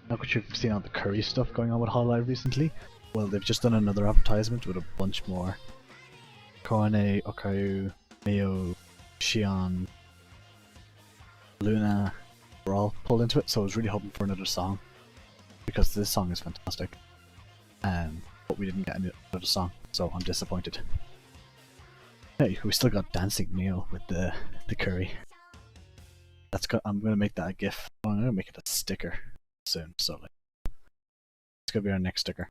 Not what you've seen all the curry stuff going on with Hololive recently. Well, they've just done another advertisement with a bunch more. Korone, Okayu, Mayo, Shion, Luna were all pulled into it, so I was really hoping for another song. Because this song is fantastic. But we didn't get another song, so I'm disappointed. Hey, we still got Dancing Neil with the curry. I'm gonna make that a GIF. Oh, I'm gonna make it a sticker soon, so like, it's gonna be our next sticker.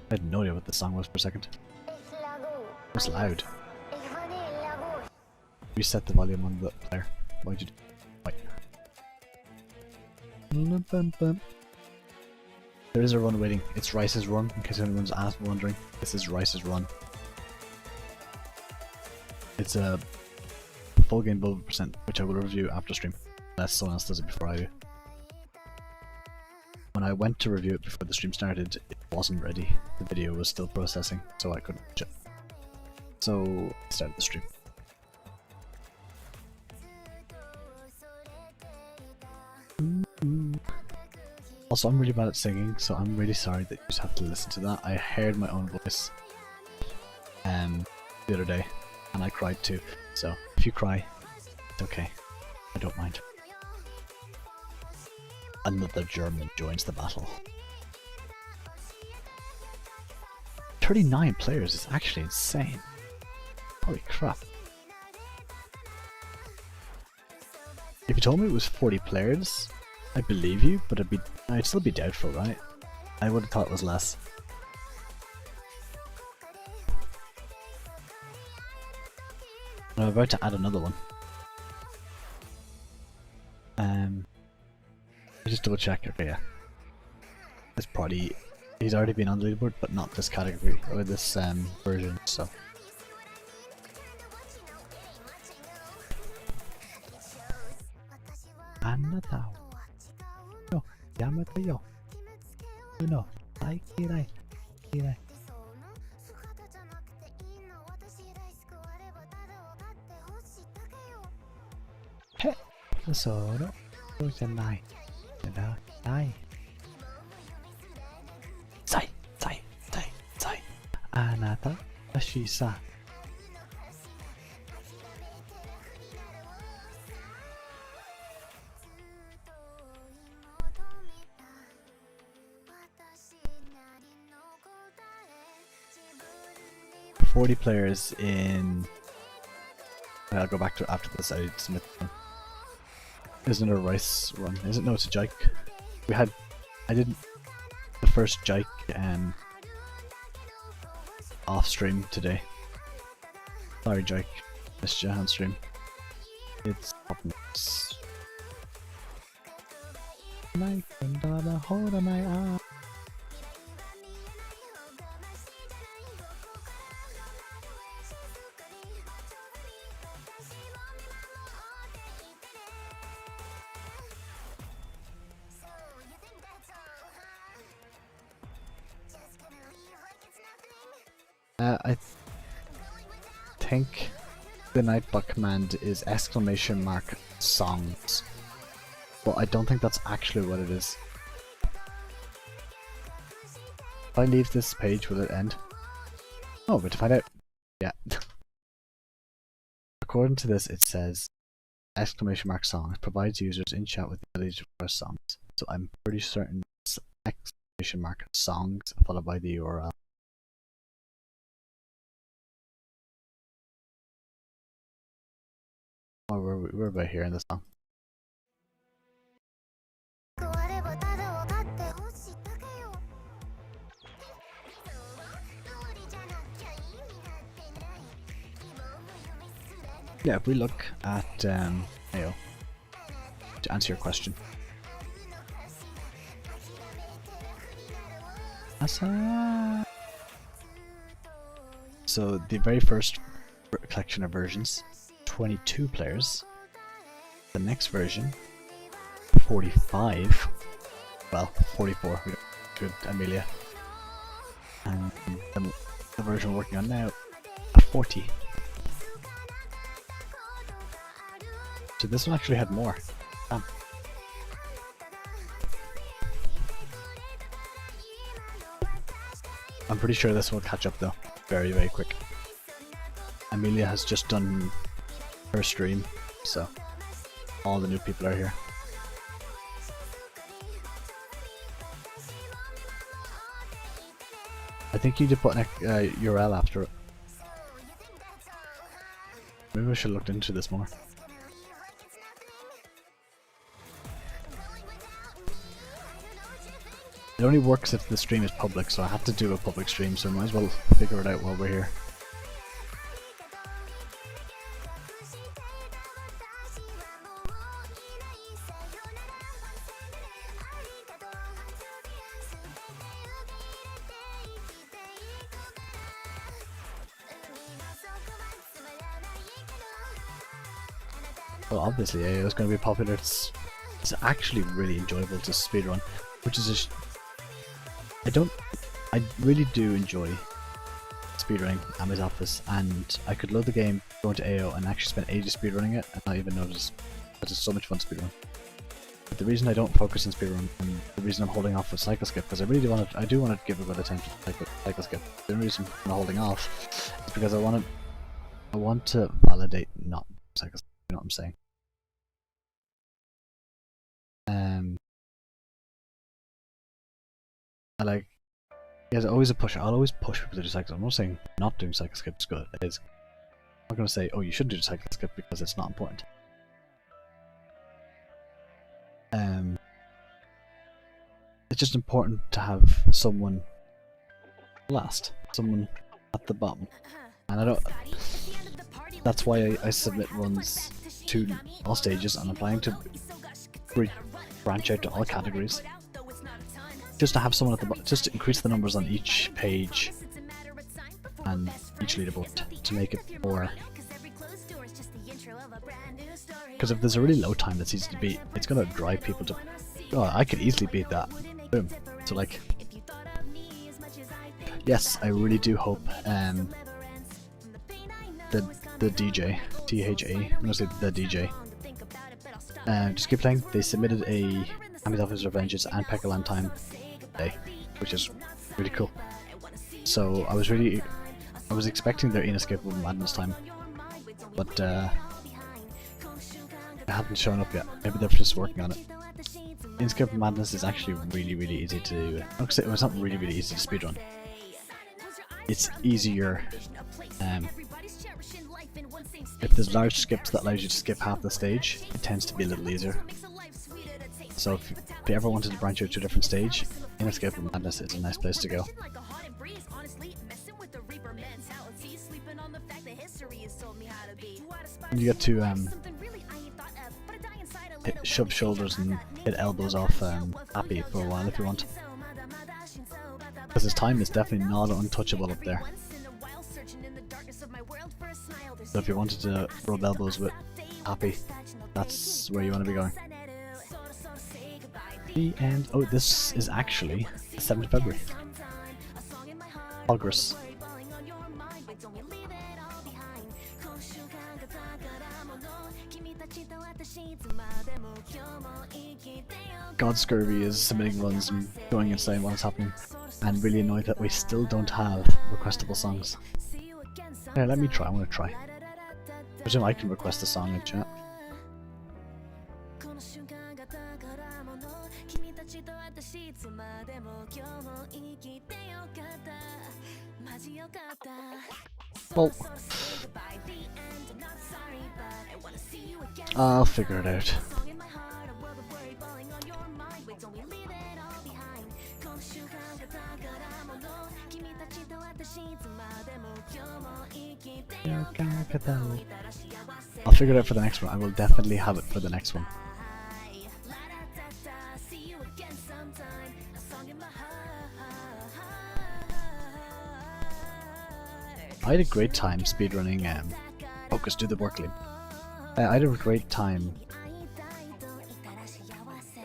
I had no idea what the song was for a second. It was loud. Reset the volume on the player. Why'd you do? Wait. There is a run waiting. It's Rice's Run, in case anyone's wondering. This is Rice's Run. It's a full game build percent, which I will review after stream, unless someone else does it before I do. When I went to review it before the stream started, it wasn't ready. The video was still processing, so I couldn't watch it. So I started the stream. Also, I'm really bad at singing, so I'm really sorry that you just have to listen to that. I heard my own voice the other day, and I cried too. So if you cry, it's okay. I don't mind. Another German joins the battle. 39 players is actually insane. Holy crap. If you told me it was 40 players, I'd believe you, but I'd still be doubtful, right? I would have thought it was less. I'm about to add another one. I just double check. Okay, yeah. It's probably he's already been on the leaderboard, but not this category or this version. So. Anata. Yo, yamete yo. No, I kirai, kirai. Hey, solo, janai, janai. Sai, sai, sai, sai. Anata, shi-sa. $40 players in. I'll go back to it after this. I submit them. Isn't it a Rice Run? Is it? No, it's a Jike. I did the first Jike off stream today. Sorry, Jike. Missed you on stream. It's hold on my arm. I think the Nightbot command is !songs, but I don't think that's actually what it is. If I leave this page, will it end? Oh, but to find out, yeah. According to this, it says !songs provides users in chat with the ability to request songs. So I'm pretty certain it's !songs followed by the URL. Oh, we're about here in the song. Yeah, if we look at AO, to answer your question. So the very first collection of versions, 22 players. The next version, 45. Well, 44. We don't good Amelia. And the version we're working on now, 40. So this one actually had more. Damn. I'm pretty sure this will catch up though, very, very quick. Amelia has just done her stream, so all the new people are here. I think you need to put an URL after it. Maybe I should have looked into this more. It only works if the stream is public, so I have to do a public stream, so I might as well figure it out while we're here. Well, obviously, it was going to be popular. It's actually really enjoyable to speedrun, which is I really do enjoy speedrunning Ame's Office, and I could load the game, go into AO, and actually spend ages speedrunning it and not even notice, because it's so much fun to speedrun. But the reason I don't focus on speedrun, and the reason I'm holding off with Cycle Skip, because I really do want to give a good attention to Cycle Skip. The only reason I'm holding off is because I want to validate not Cycle Skip. You know what I'm saying? I like. Yeah, there's always a push. I'll always push people to do cycle. I'm not saying not doing cycle skip is good. It is. I'm not going to say, oh, you shouldn't do cycle skip because it's not important. It's just important to have someone last, someone at the bottom, and I don't. That's why I submit runs to all stages, and I'm planning to branch out to all categories. Just to have someone at the bottom, just to increase the numbers on each page and each leaderboard to make it more. Because if there's a really low time that's easy to beat, it's gonna drive people to. Oh, I could easily beat that. Boom. So like, yes, I really do hope the DJ THA. I'm gonna say the DJ. Just keep playing. They submitted a Ame's Office Revenges and Pekkaland time day, which is really cool. So I was expecting their Inescapable Madness time, but it hasn't shown up yet. Maybe they're just working on it. Inescapable Madness is actually really easy to. It's not really easy to speedrun. It's easier. If there's large skips that allows you to skip half the stage, it tends to be a little easier. So if you ever wanted to branch out to a different stage, Inescapable Madness is a nice place to go. And you get to shove shoulders and hit elbows off Happy for a while if you want. Because his time is definitely not untouchable up there. So if you wanted to rub elbows with Happy, that's where you want to be going. And oh, this is actually the 7th of February. Progress. God Scurvy is submitting runs and going insane while it's happening, and really annoyed that we still don't have requestable songs. Yeah, let me try. I want to try. I presume I can request a song in chat. Well, I'll figure it out. I'll figure it out for the next one. I will definitely have it for the next one. I had a great time speedrunning Focus, do the work, Liam. I had a great time.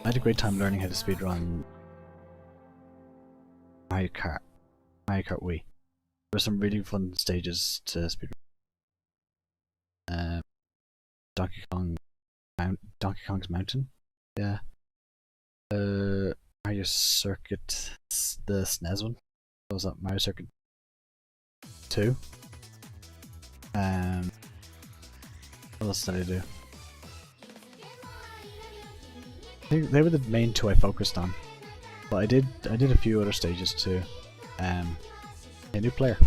I had a great time learning how to speedrun Mario Kart Wii. There were some really fun stages to speedrun. Donkey Kong Donkey Kong's Mountain. Yeah. Mario Circuit, the SNES one. What was that? Mario Circuit 2. What else did I do? I think they were the main two I focused on, but I did a few other stages too. A new player.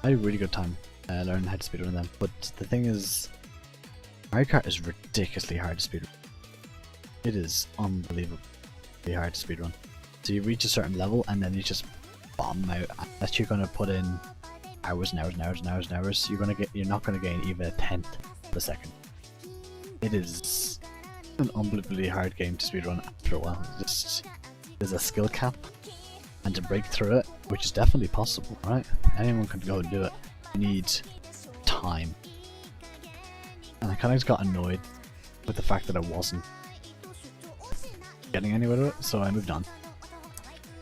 I had a really good time learning how to speedrun them, but the thing is, Mario Kart is ridiculously hard to speedrun. It is unbelievably hard to speedrun. So you reach a certain level and then you just bomb out. Unless you're gonna put in hours and hours and hours and hours and hours, you're not gonna gain even a tenth of a second. It is an unbelievably hard game to speedrun after a while. There's a skill cap, and to break through it, which is definitely possible, right? Anyone can go and do it. You need time. And I kind of just got annoyed with the fact that I wasn't getting anywhere with it, so I moved on.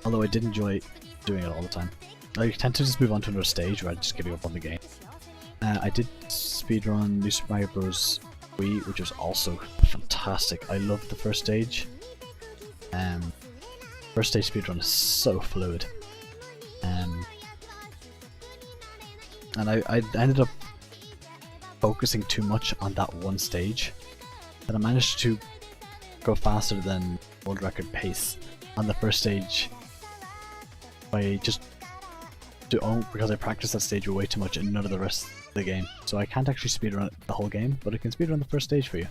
Although I did enjoy doing it all the time. I tend to just move on to another stage where I just give up on the game. I did speedrun New Super Mario Bros. Wii, which was also fantastic. I loved the first stage. First stage speedrun is so fluid. And I ended up focusing too much on that one stage that I managed to go faster than world record pace on the first stage because I practiced that stage way too much and none of the rest of the game. So I can't actually speedrun the whole game, but I can speedrun the first stage for you.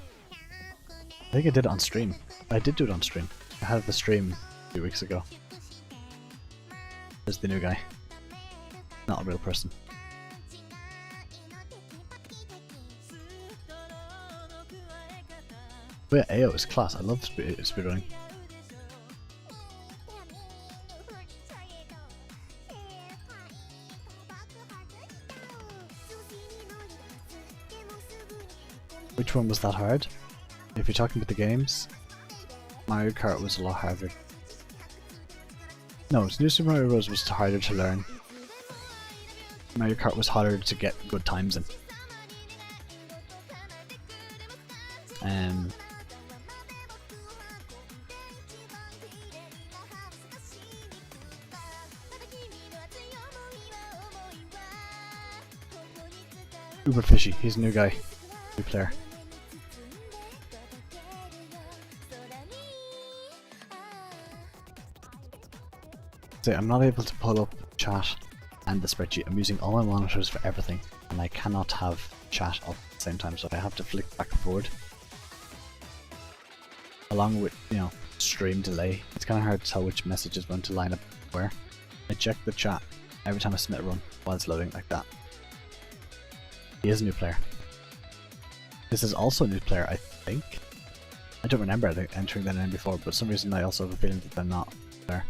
I think I did it on stream. I did do it on stream. I had the stream a few weeks ago. There's the new guy. Not a real person. But yeah, AO is class. I love speedrunning. Which one was that hard? If you're talking about the games, Mario Kart was a lot harder. No, New Super Mario Bros. Was harder to learn. Mario Kart was harder to get good times in. Uber Fishy, he's a new guy, new player. So I'm not able to pull up chat and the spreadsheet. I'm using all my monitors for everything, and I cannot have chat up at the same time, so I have to flick back and forward. Along with, you know, stream delay, it's kind of hard to tell which message is going to line up where. I check the chat every time I submit a run while it's loading like that. He is a new player. This is also a new player, I think. I don't remember entering that in before, but for some reason I also have a feeling that they're not there.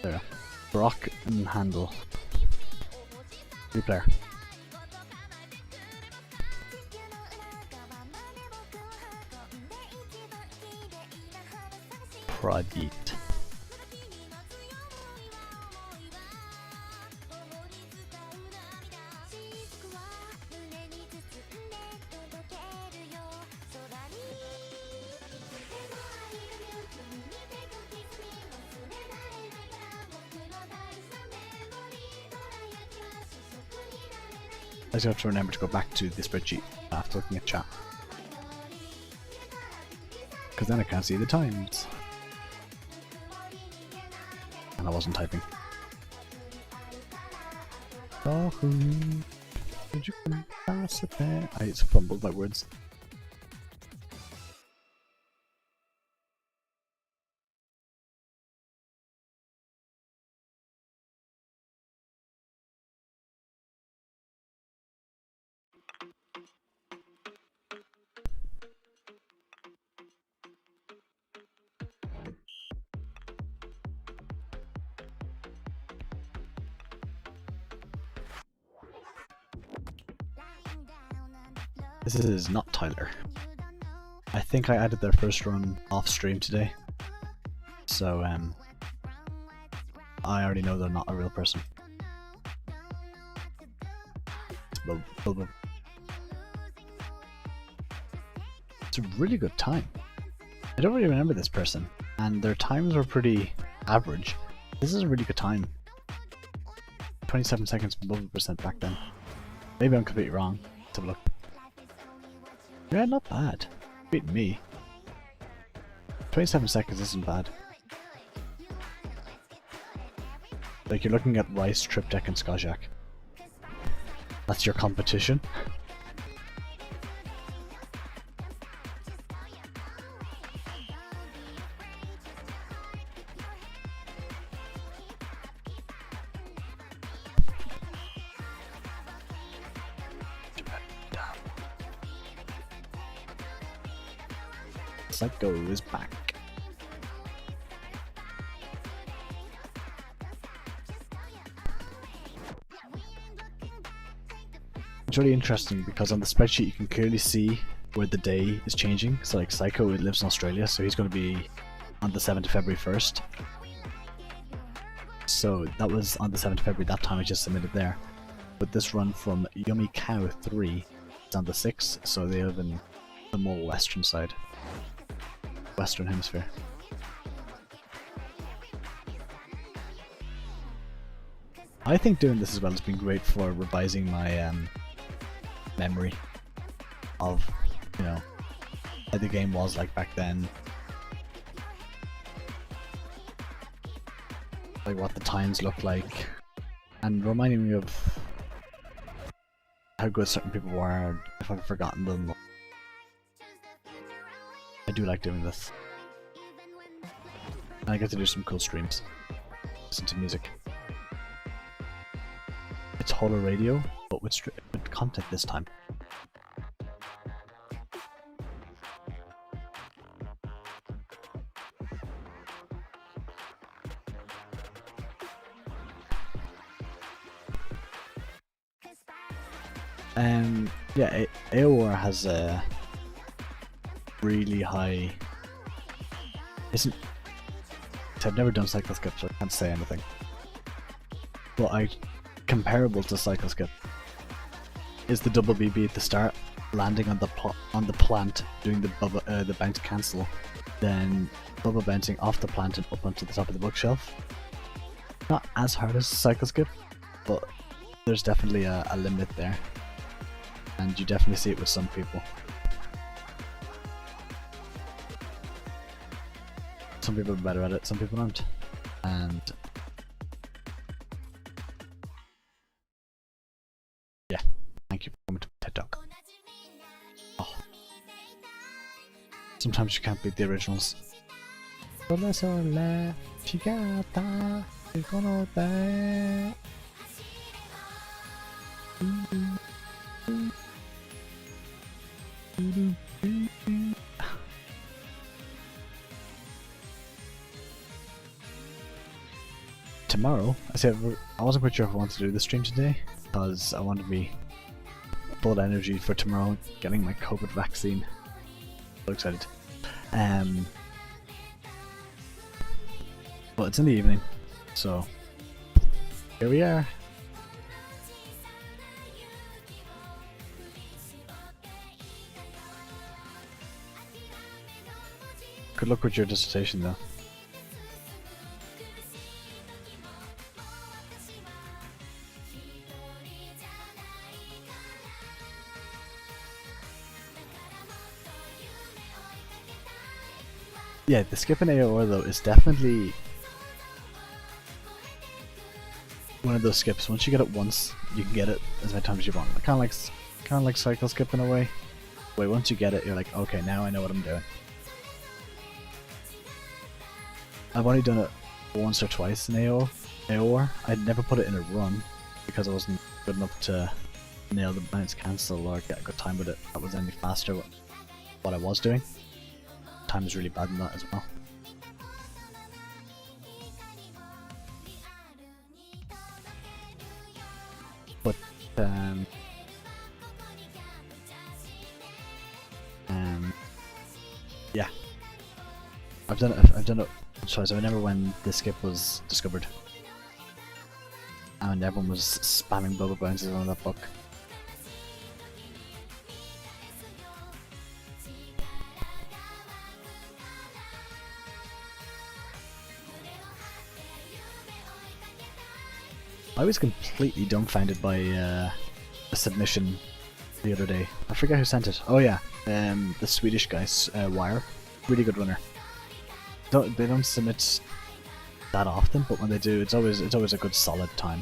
There. Brock and Handle. New player. Pradit. I just have to remember to go back to the spreadsheet after looking at chat, because then I can't see the times. And I wasn't typing. Oh, did you pass it there? I just fumbled my words. This is not Tyler. I think I added their first run off stream today. So I already know they're not a real person. It's a really good time. I don't really remember this person, and their times were pretty average. This is a really good time. 27 seconds above percent back then. Maybe I'm completely wrong. Let's have a look. Yeah, not bad. Beating me. 27 seconds isn't bad. Like, you're looking at Rice, Triptych, and Skojak. That's your competition. Psycho is back. It's really interesting because on the spreadsheet you can clearly see where the day is changing. So like Psycho lives in Australia, so he's going to be on the 7th of February 1st. So that was on the 7th of February, that time I just submitted there. But this run from Yummy Cow 3 is on the 6th, so they live in the more western side. Western hemisphere. I think doing this as well has been great for revising my memory of, you know, how the game was like back then. Like what the times looked like. And reminding me of how good certain people were, if I've forgotten them. I do like doing this. And I get to do some cool streams. Listen to music. It's Holo Radio, but with content this time. Yeah, AOR has a really high. Isn't. I've never done Cycle Skip, so I can't say anything. But comparable to Cycle Skip is the double BB at the start, landing on the plant, doing the bounce cancel, then bubble bouncing off the plant and up onto the top of the bookshelf. Not as hard as Cycle Skip, but there's definitely a limit there. And you definitely see it with some people. Some people are better at it, some people aren't. And yeah, thank you for coming to my TED Talk. Oh. Sometimes you can't beat the originals. Sole sole, figata, dicono te. Tomorrow, I wasn't quite sure if I wanted to do the stream today because I wanted to be full energy for tomorrow, getting my COVID vaccine. So excited. Well, it's in the evening, so here we are. Good luck with your dissertation, though. Yeah, the skip in AOR though is definitely one of those skips. Once you get it once, you can get it as many times as you want. Kind of like cycle skip in a way. Wait, once you get it, you're like, okay, now I know what I'm doing. I've only done it once or twice in AOR. I'd never put it in a run because I wasn't good enough to nail the bounce cancel or get a good time with it. That was any faster with what I was doing. Time is really bad in that as well. But yeah, I've done it. So I remember when the skip was discovered. and everyone was spamming bubble bounces on that book. I was completely dumbfounded by a submission the other day. I forget who sent it. Oh yeah, the Swedish guy, Wire. Really good runner. They don't submit that often, but when they do, it's always a good solid time.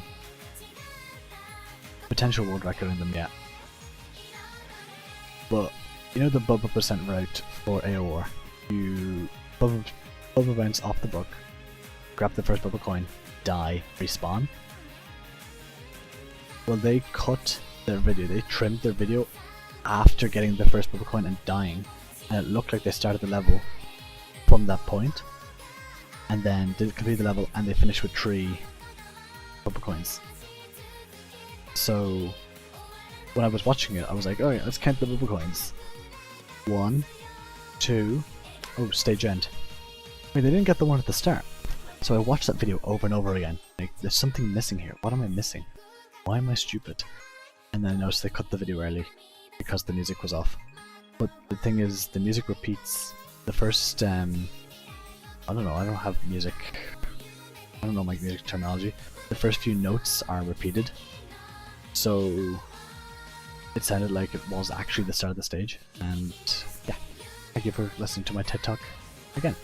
Potential world record in them yet. But you know the bubble percent route for AOR? You bubble bounce off the book, grab the first bubble coin, die, respawn. Well, they cut their video, they trimmed their video after getting the first bubble coin and dying, and it looked like they started the level from that point, and then did complete the level, and they finished with 3 bubble coins. So when I was watching it, I was like, alright, let's count the bubble coins. 1, 2, oh, stage end. Wait, they didn't get the one at the start. So I watched that video over and over again. Like, there's something missing here. What am I missing? Why am I stupid? And then I noticed they cut the video early because the music was off. But the thing is, the music repeats the first, I don't know, I don't have music, I don't know my music terminology. The first few notes are repeated. So it sounded like it was actually the start of the stage. And yeah, thank you for listening to my TED Talk again.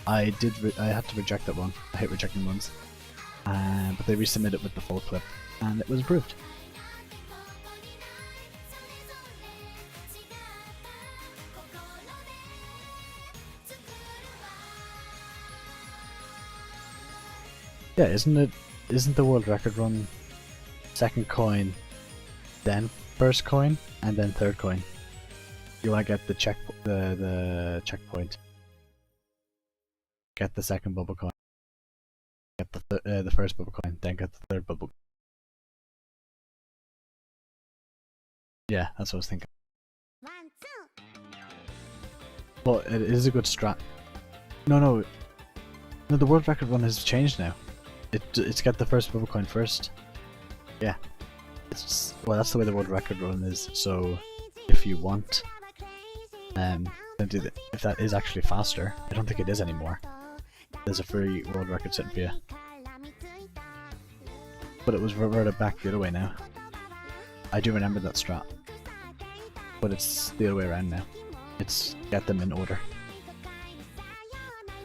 I had to reject that one. I hate rejecting ones. But they resubmitted it with the full clip, and it was approved. Yeah, isn't the world record run second coin, then first coin, and then third coin? You want to get the checkpoint. Get the second bubble coin, get the first bubble coin, then get the third bubble. Yeah, that's what I was thinking. But it is a good strat. No, the world record one has changed now. It's get the first bubble coin first. Yeah, well, that's the way the world record run is. So if you want, then if that is actually faster, I don't think it is anymore. There's a free world record set for you. But it was reverted back the other way now. I do remember that strat. But it's the other way around now. It's get them in order.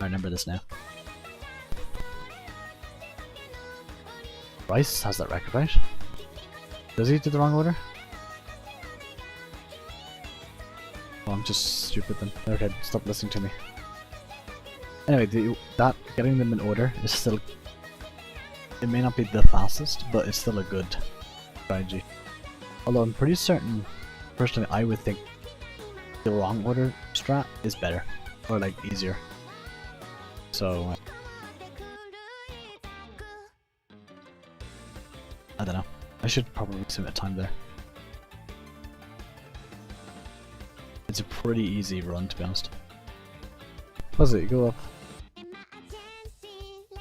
I remember this now. Bryce has that record, right? Does he do the wrong order? Oh, I'm just stupid then. Okay, stop listening to me. Anyway, getting them in order is still... It may not be the fastest, but it's still a good strategy. Although I'm pretty certain, personally, I would think the wrong order strat is better. Or like, easier. So... I don't know. I should probably submit time there. It's a pretty easy run, to be honest. What's it? Go up.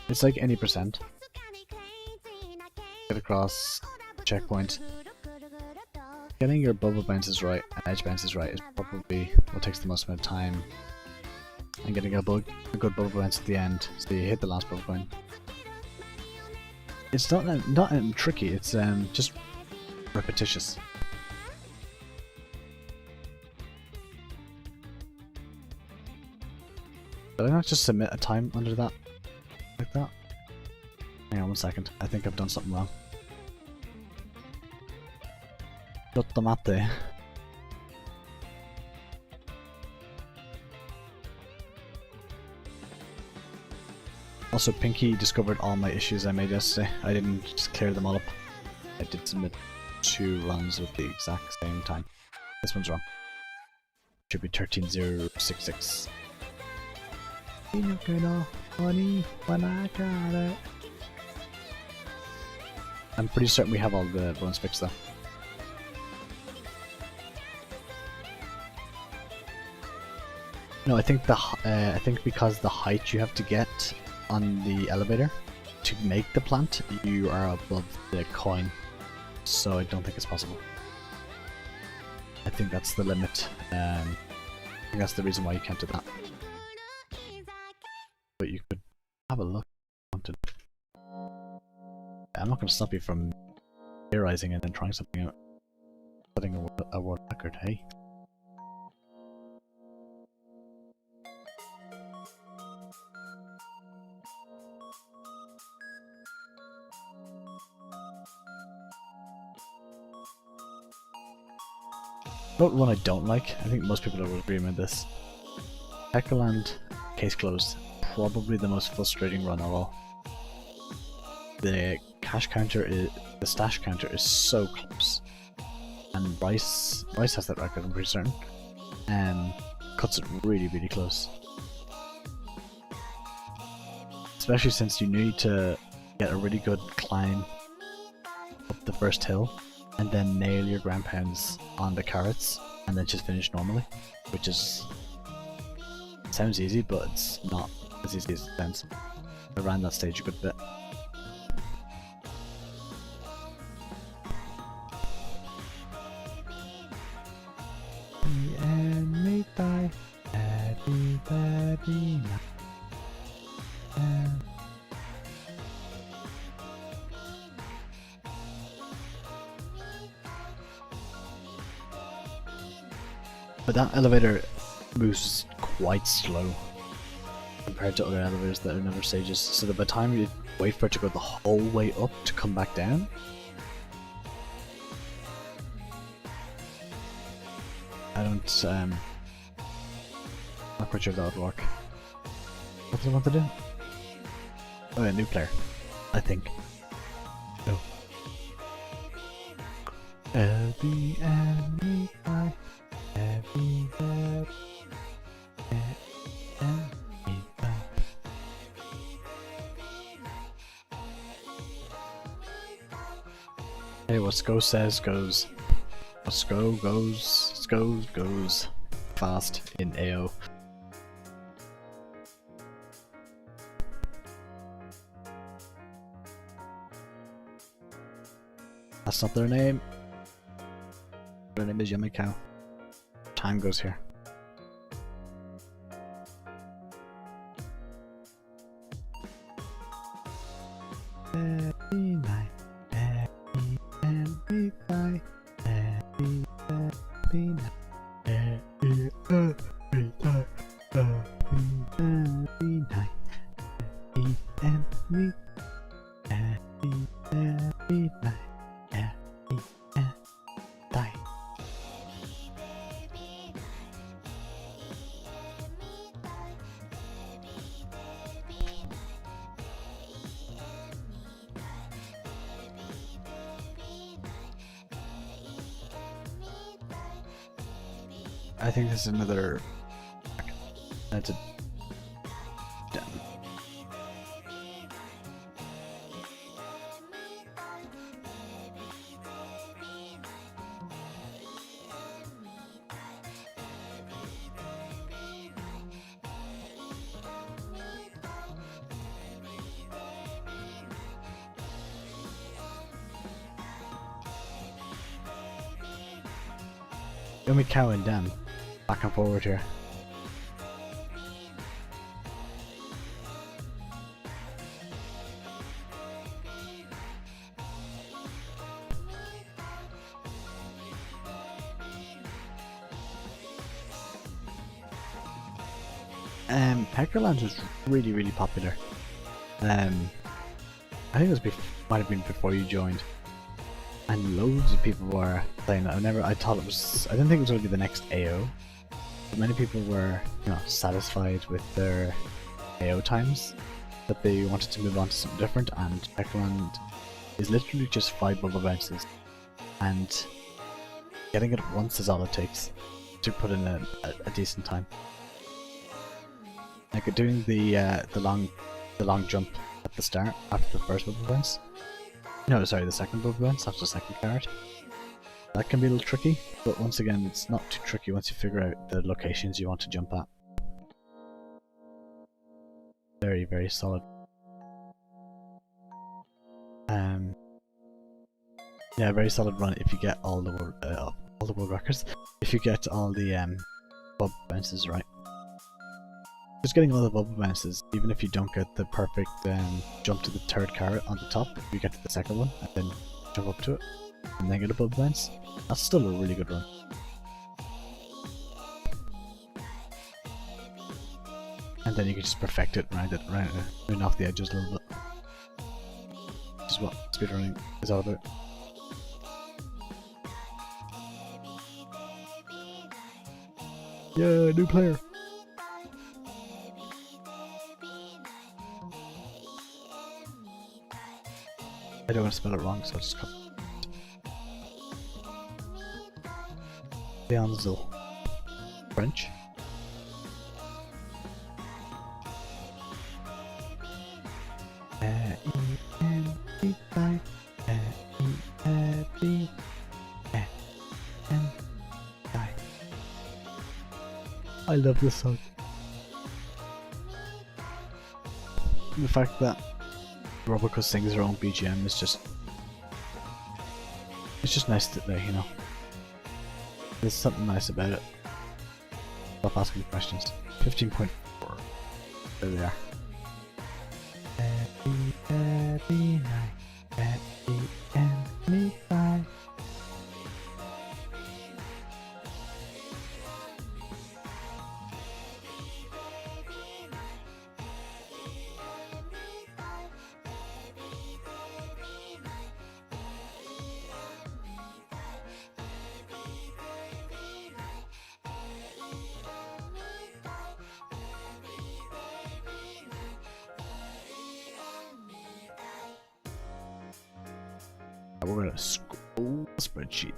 It's like any percent. Get across, checkpoint. Getting your bubble bounces right and edge bounces right is probably what takes the most amount of time. And getting a good bubble bounce at the end, so you hit the last bubble coin. It's not tricky, it's just repetitious. Did I not just submit a time under that? Like that? Hang on 1 second, I think I've done something wrong. Tomate. Also, Pinky discovered all my issues I made yesterday. I didn't just clear them all up. I did submit 2 runs with the exact same time. This one's wrong. Should be 13.066. I'm pretty certain we have all the runs fixed though. No, I think I think because the height you have to get on the elevator to make the plant, you are above the coin, so I don't think it's possible. I think that's the limit. I think that's the reason why you can't do that. But you could have a look. I'm not going to stop you from theorizing and then trying something out. Setting a world record, hey? But one I don't like, I think most people will agree with this. Heckerland, case closed, probably the most frustrating run of all. The cash counter is, the stash counter is so close, and Rice has that record, I'm pretty certain, and cuts it really close. Especially since you need to get a really good climb up the first hill, and then nail your ground pounds on the carrots, and then just finish normally, which is sounds easy, but it's not as easy as it sounds. I ran that stage a good bit. But that elevator moves quite slow compared to other elevators that are in other stages, so that by the time you wait for it to go the whole way up to come back down, I don't, not quite sure if that would work. What do I want to do? Oh yeah, new player, I think. Oh. LBME5 Hey, what SCO says goes. What SCO goes fast in AO. That's not their name. Their name is Yummy Cow. Time goes here. I think this is another. That's a. Damn. Yummy Cow and Dan. Back and forward here. Heckerland was really popular. I think it was might have been before you joined, and loads of people were playing it. I thought it was. I didn't think it was going to be the next AO. But many people were, you know, satisfied with their AO times, that they wanted to move on to something different, and Heckerland is literally just 5 bubble bounces, and getting it once is all it takes to put in a decent time. Like doing the long jump at the start after the first bubble bounce. No, sorry, the second bubble bounce after the second card. That can be a little tricky, but once again, it's not too tricky once you figure out the locations you want to jump at. Very, very solid. Yeah, very solid run if you get all the world records. If you get all the bubble bounces right. Just getting all the bubble bounces, even if you don't get the perfect jump to the third carrot on the top, if you get to the second one and then jump up to it and then get a bubble bounce, that's still a really good run. And then you can just perfect it right off the edges a little bit. Which is what speedrunning is all about. Yeah, new player! I don't want to spell it wrong, so I'll just cut. Leonzel. French. I love this song. The fact that Roboco sings her own BGM is just... it's just nice to you know. There's something nice about it. Stop asking questions. 15.4. There we are. Happy night, happy and me bye. We're gonna scroll the spreadsheet.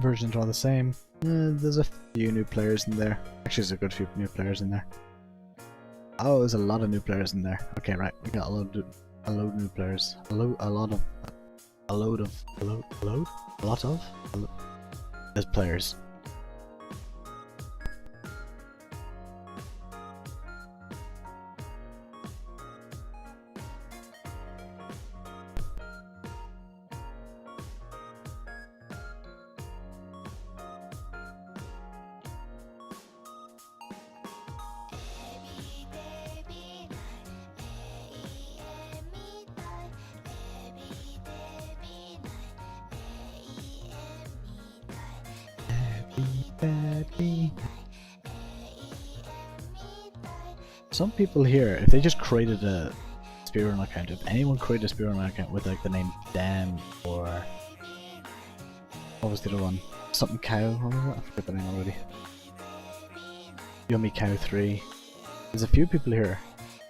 Versions are all the same. There's a few new players in there. Actually, there's a good few new players in there. Oh, there's a lot of new players in there. Okay, right. We got a load of new players. There's players. Some people here, if they just created a speedrun account, if anyone created a speedrun account with like the name Dem or what was the other one? Something Cow, what was it? I forget the name already. Yummy Cow 3. There's a few people here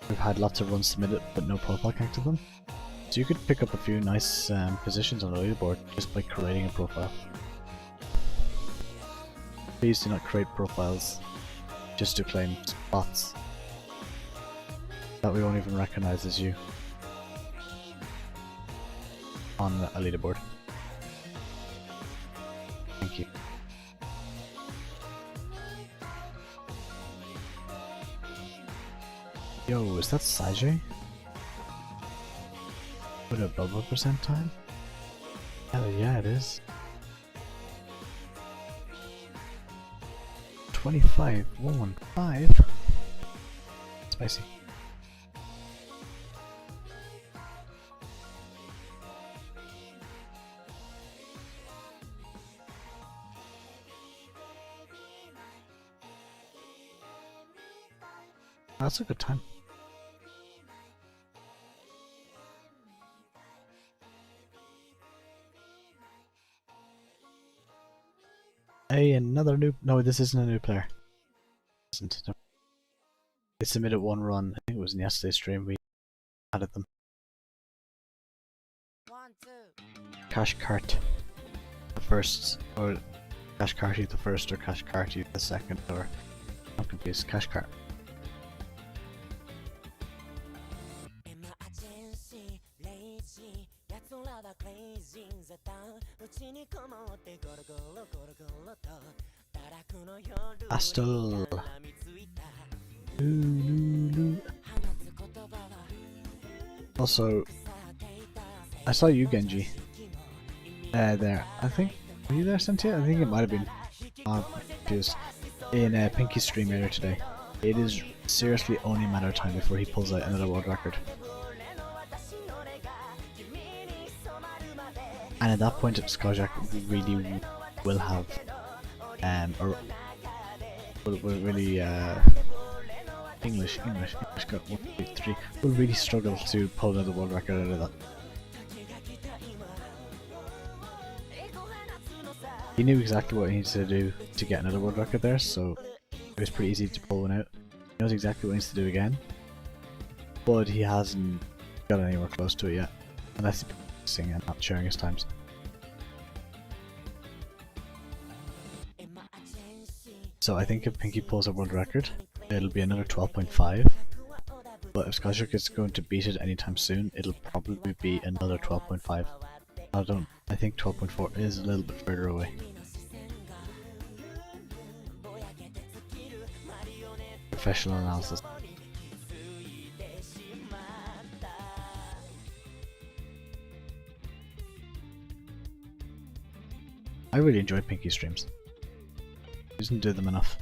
who've had lots of runs submitted but no profile count to them. So you could pick up a few nice positions on the leaderboard just by creating a profile. Please do not create profiles just to claim spots that we won't even recognize as you on a leaderboard. Thank you. Yo, is that Sajay? With a bubble percent time? Hell yeah, it is. 25,115. Spicy. That's a good time. Hey, another new... No, this isn't a new player. Isn't. No. They submitted one run. I think it was in yesterday's stream we added them. 1, 2. Cash Cart the first, or Cash Carty the first, or Cash Carty the second, or... I'm confused. Cash Cart. Astel. Also, I saw you, Genji. There. I think. Were you there, Cynthia? I think it might have been. Confused. In Pinky's stream earlier today. It is seriously only a matter of time before he pulls out another world record. And at that point, Skojak really will have, or will really, English got 1, 2, 3, will really struggle to pull another world record out of that. He knew exactly what he needs to do to get another world record there, so it was pretty easy to pull one out. He knows exactly what he needs to do again, but he hasn't got anywhere close to it yet, unless he's practicing and not sharing his times. So I think if Pinky pulls a world record, it'll be another 12.5, but if Skojak is going to beat it anytime soon, it'll probably be another 12.5. I think 12.4 is a little bit further away. Professional analysis. I really enjoy Pinky streams. He doesn't do them enough.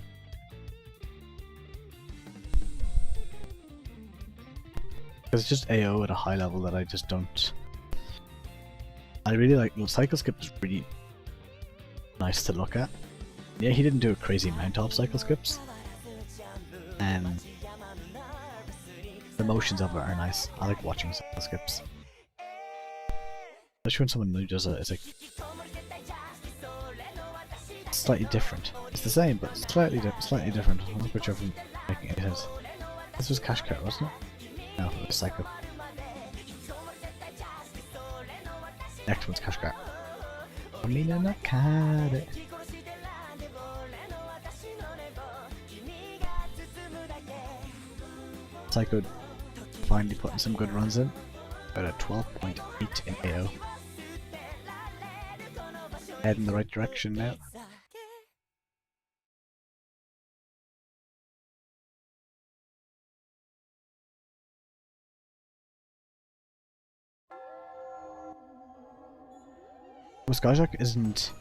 Because it's just AO at a high level that I just don't. I really like. Cycle Skip is really nice to look at. Yeah, he didn't do a crazy amount of cycle skips. And the motions of it are nice. I like watching cycle skips. Especially when someone new does it, it's like slightly different. It's the same, but slightly different. I'm not quite sure if I'm making any sense. This was Cash Cow, wasn't it? No, it was Psycho. Next one's Cash Cow. Psycho finally putting some good runs in. About a 12.8 in AO. Heading the right direction now. Skojak isn't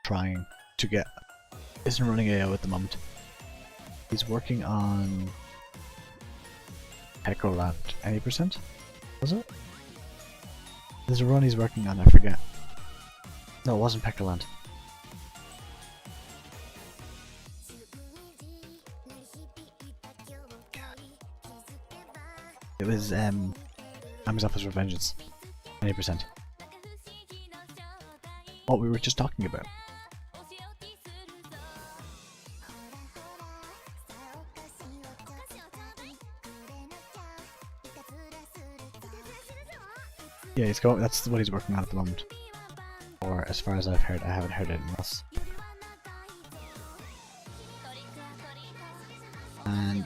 trying to get, isn't running AO at the moment. He's working on Echoland. Any percent? Was it? There's a run he's working on, I forget. No, it wasn't Peckerland. It was Ame's Office for Vengeance. 20%. What we were just talking about. Yeah, he's going. That's what he's working on at the moment. Or as far as I've heard, I haven't heard anything else. And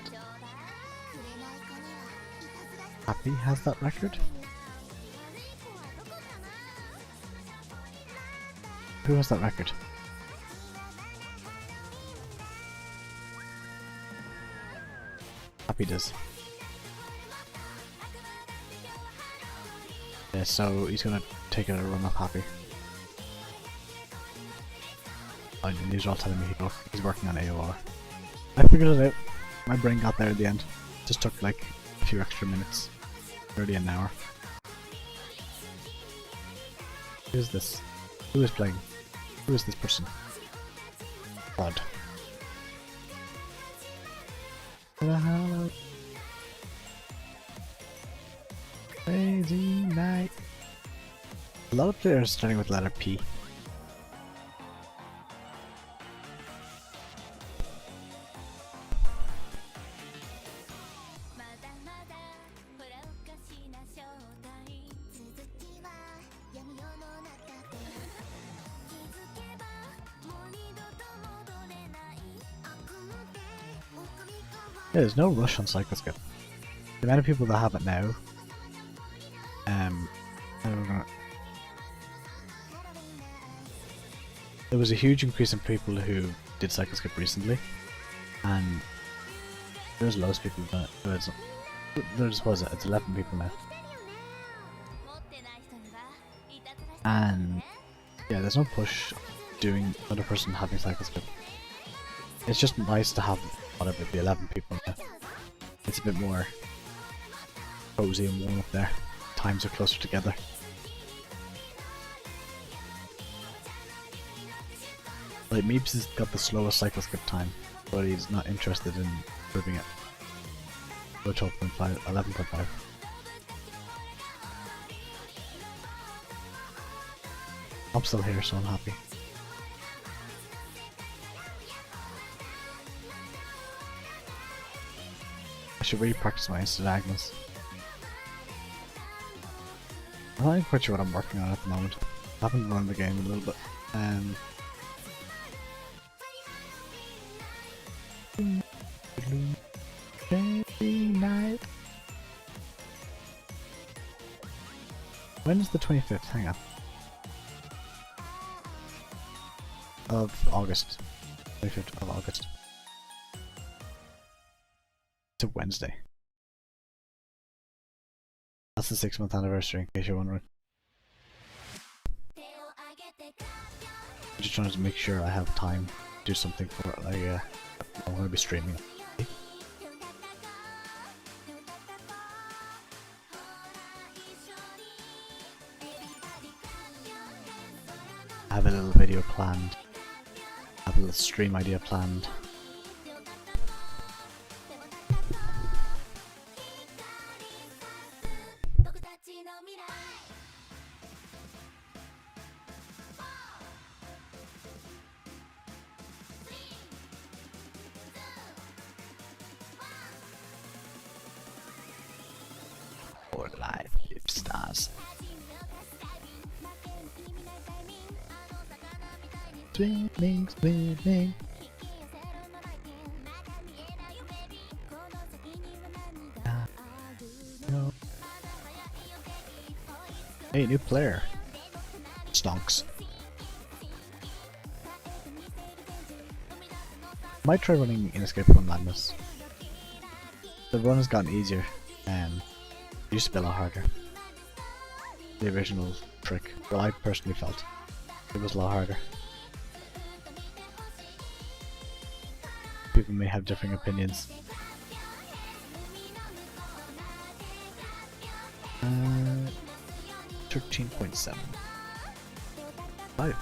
Happy has that record. Who has that record? Happy does. Yeah, so he's gonna take a run up Happy. Oh, and these are all telling me he's working on AOR. I figured it out. My brain got there at the end. Just took like a few extra minutes. Already an hour. Who is this? Who is playing? Who is this person? Rod. Crazy night. A lot of players starting with letter P. Yeah, there's no rush on Cycle Skip. The amount of people that have it now, there was a huge increase in people who did cycle skip recently, and there's loads of people doing it. There's what is it? It's 11 people now, and yeah, there's no push doing another person having cycle skip. It's just nice to have whatever the 11 people now. It's a bit more cozy and warm up there. Times are closer together. Like Meeps has got the slowest cycle skip time, but he's not interested in improving it. Go 12.5, 11.5. I'm still here, so I'm happy. I should really practice my instant diagonals. I'm not even quite sure what I'm working on at the moment. I haven't run the game a little bit. Night. When is the 25th? Hang on. Of August. 25th of August. It's a Wednesday. That's the 6-month anniversary, in case you're wondering. I'm just trying to make sure I have time to do something for it. Like, I'm going to be streaming it. I have a little video planned. I have a little stream idea planned. For life, stars. Swimming, swimming. No. Hey, new player. Stonks. Might try running Inescape from Madness. The run has gotten easier, and it used to be a lot harder. The original trick, well, I personally felt it was a lot harder. People may have differing opinions. 13.7. 5.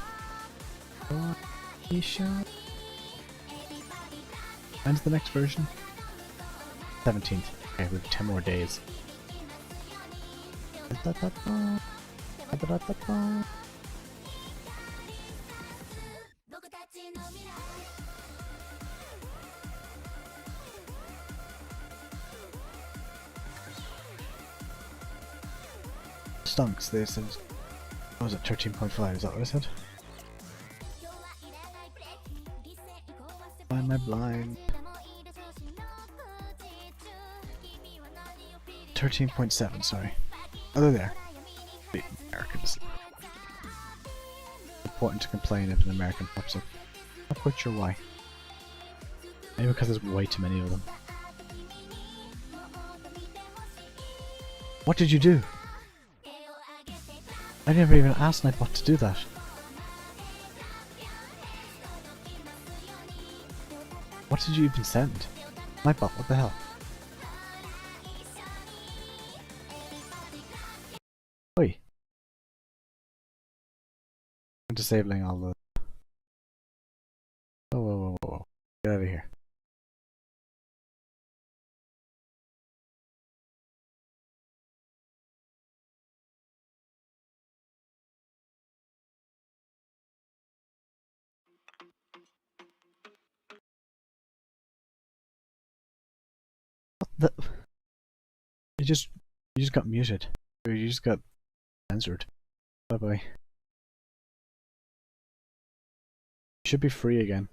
When's the next version? 17th. Okay, we have 10 more days. Stunks, they said. What was it, 13.5? Is that what I said? Why am I blind? 13.7, sorry. Oh, they're there. The Americans. Important to complain if an American pops up. Not quite sure why. Maybe because there's way too many of them. What did you do? I never even asked Nightbot to do that. What did you even send? Nightbot, what the hell? Oi. I'm disabling all the... Whoa, whoa, whoa, whoa. Get out of here. What the... You just got muted. Or you just got censored. Bye bye. You should be free again.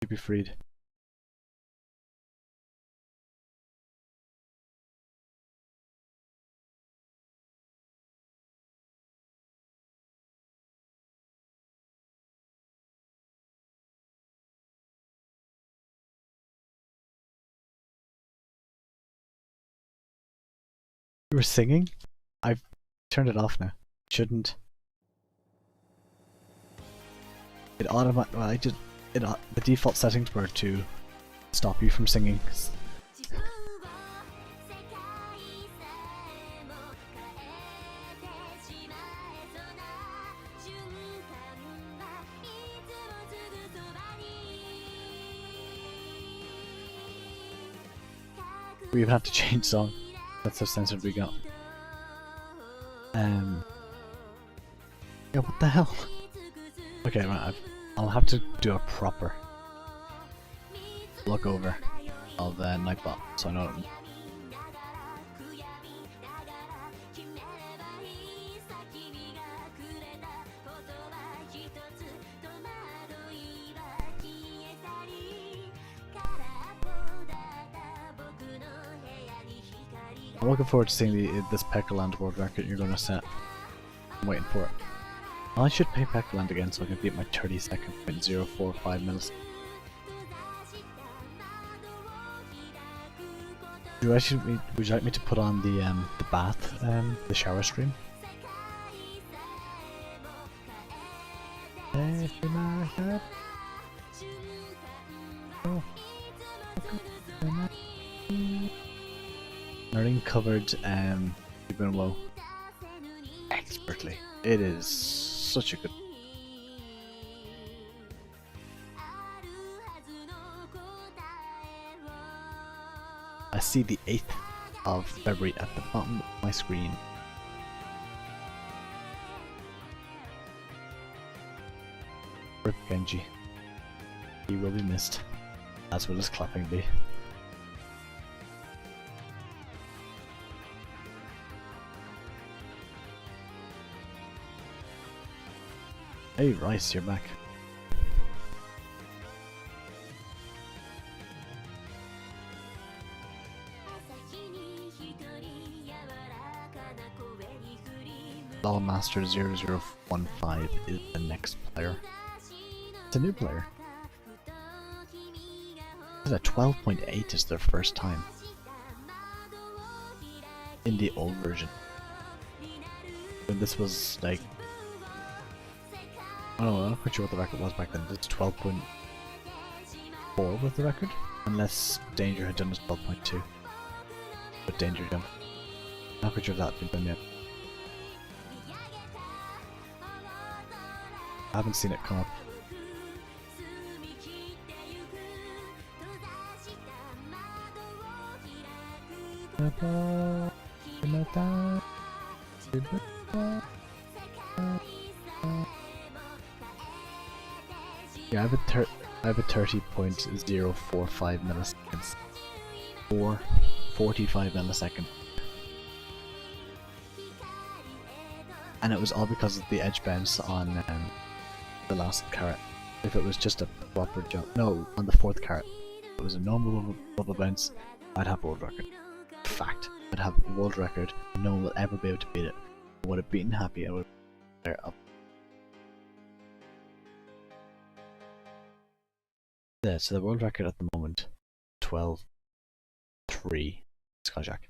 You should be freed. You were singing? I've turned it off now. Shouldn't. It automatically. Well, I did. The default settings were to stop you from singing. We even had to change song. That's how censored we got. Yeah, what the hell? Okay, right, I'll have to do a proper look over of Nightbot, so I know what I'm looking forward to seeing this Pekkaland world record you're going to set. I'm waiting for it. Well, I should pay Pekkaland again so I can beat my 32nd 0.045 milliseconds. Would you like me to put on the bath, the shower stream? Learning covered You've Low expertly. It is such a good. I see the 8th of February at the bottom of my screen. Rip Genji. He will be missed, as will his clapping bee. Hey Rice, you're back. Lawmaster 0015 is the next player. It's a new player. It's a 12.8 is their first time. In the old version. When this was like... I don't know, I'm not quite sure what the record was back then. It's 12.4 was the record? Unless Danger had done his 12.2. But Danger done. Not quite sure if that's been done yet. I haven't seen it come up. Yeah, I have a 30.045 milliseconds. 45 milliseconds. And it was all because of the edge bounce on the last carrot. If it was just a proper jump, no, on the 4th carrot, if it was a normal bubble bounce, I'd have world record. Fact, I'd have world record. No one will ever be able to beat it. I would have beaten Happy. I would have up. Yeah, so the world record at the moment, 12.3. Skyjack.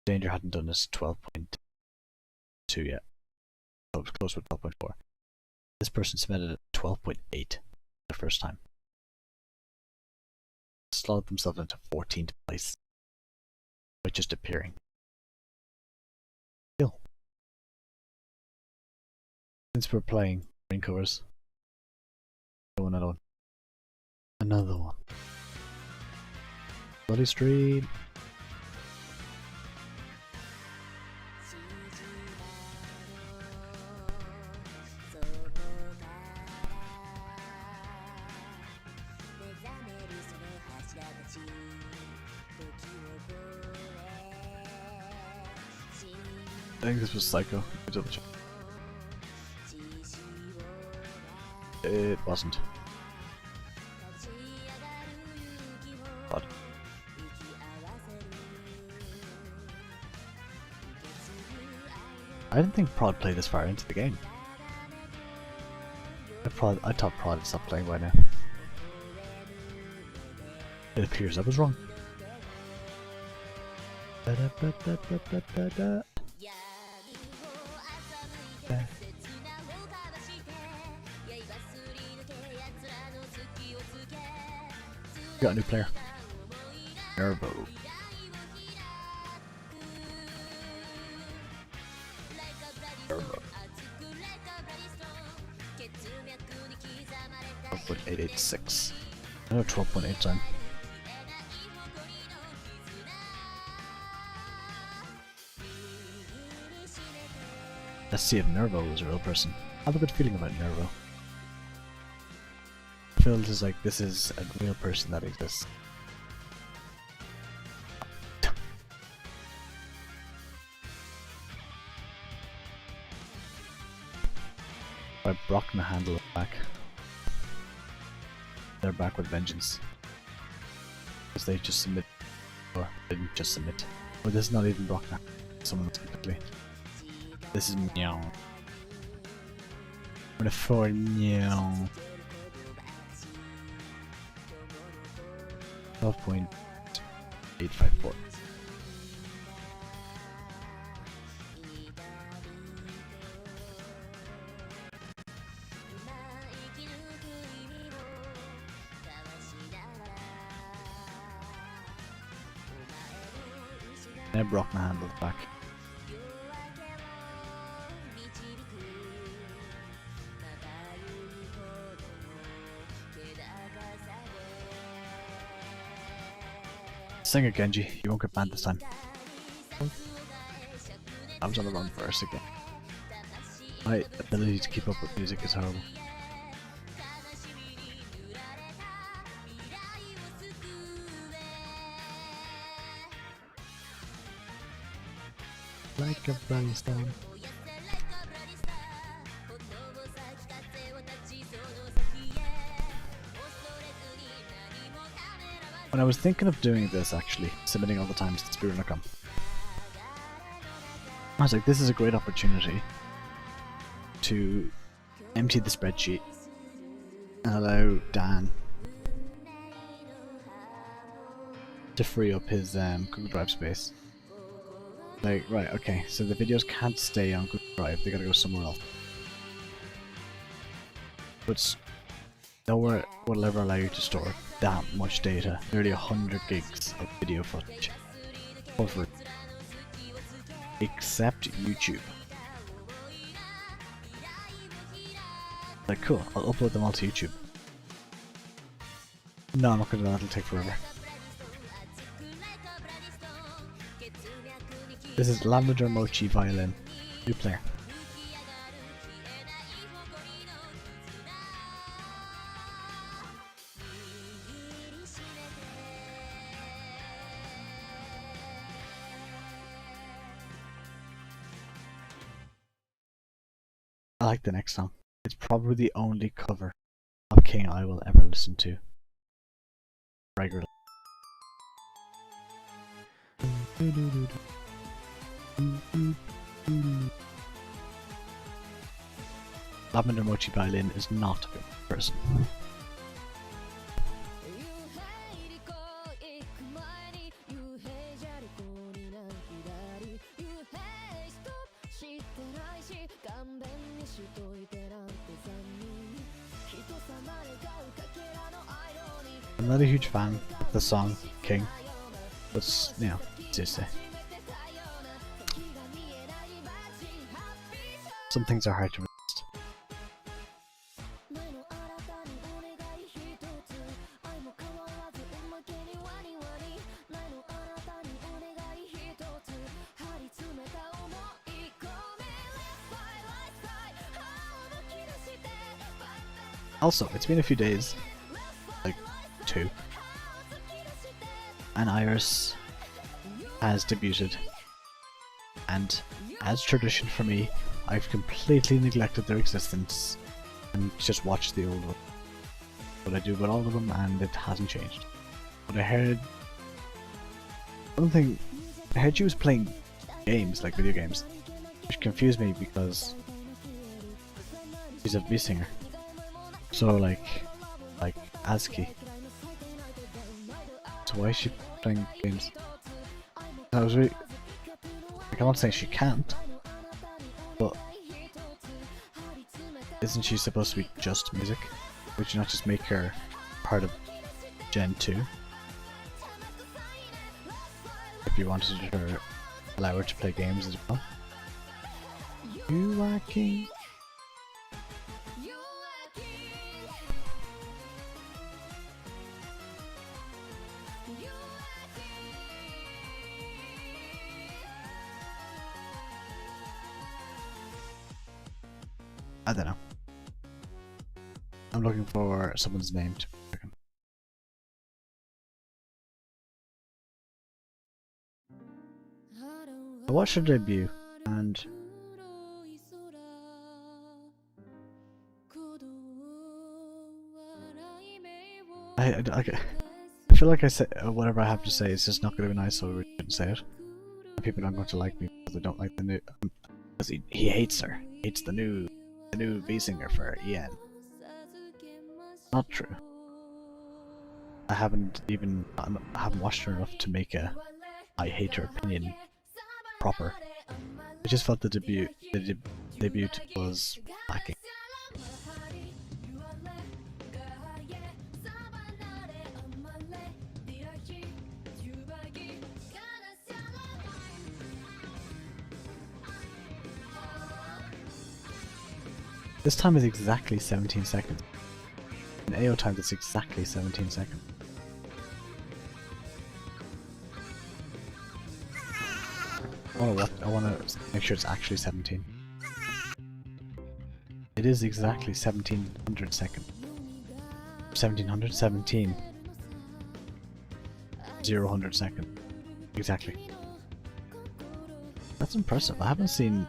Danger hadn't done this 12.2 yet. So it was close to 12.4. This person submitted at 12.8 the first time. Slotted themselves into 14th place by just appearing. Still. Since we're playing rain covers, go another one. Another one. Bloody Street. I think this was Psycho. Double check. It wasn't. Prod. I didn't think Prod played this far into the game. I thought Prod had stopped playing by now. It appears I was wrong. Da-da-ba-da-ba-ba-da. Got a new player. Nervo. Nervo. 12.886. No, 12.8 time. Let's see if Nervo is a real person. I have a good feeling about Nervo. I feel this is like this is a real person that exists. By Brock and the handle back. They're back with vengeance. Because they just submit, or didn't just submit. Or this is not even Brock now. Someone else completely. This is meow. What a 4 meow. 12.854. I broke my handle back. Sing it, Genji. You won't get banned this time. I was on the wrong verse again. My ability to keep up with music is horrible. Like a bloody stone. When I was thinking of doing this, actually, submitting all the times to Spirit.com, I was like, this is a great opportunity to empty the spreadsheet and allow Dan to free up his Google Drive space. Like, right, okay, so the videos can't stay on Google Drive, they gotta go somewhere else. But nowhere will ever allow you to store that much data, nearly 100 gigs of video footage. Over. Except YouTube. Like, cool, I'll upload them all to YouTube. No, I'm not gonna do that, it'll take forever. This is Lavender Mochi Violin. New player. I like the next song. It's probably the only cover of King I will ever listen to regularly. Lavender Mochi Violin is not a good person. I'm not a huge fan of the song King, but you know, seriously. Some things are hard to resist. Also, it's been a few days, like 2, and Iris has debuted, and as tradition for me, I've completely neglected their existence and just watched the old one. But I do with all of them, and it hasn't changed. But I heard one thing. I heard she was playing games, like video games, which confused me because she's a V singer. So like ASCII. So why is she playing games? I was really like, I'm not saying she can't, but isn't she supposed to be just music? Would you not just make her part of Gen 2? If you wanted to allow her to play games as well. You are king. I don't know. I'm looking for someone's name to pick. I watched her debut and I feel like I say whatever I have to say is just not going to be nice, so we shouldn't say it. People aren't going to like me because they don't like the new. Because he hates her. He hates the new V singer for EN. Not true. I haven't watched her enough to make a I hate her opinion proper. I just felt the debut was lacking. This time is exactly 17 seconds. In AO time, it's exactly 17 seconds. I want to make sure it's actually 17. It is exactly 1700 seconds. 1700? 17. 0 seconds. Exactly. That's impressive. I haven't seen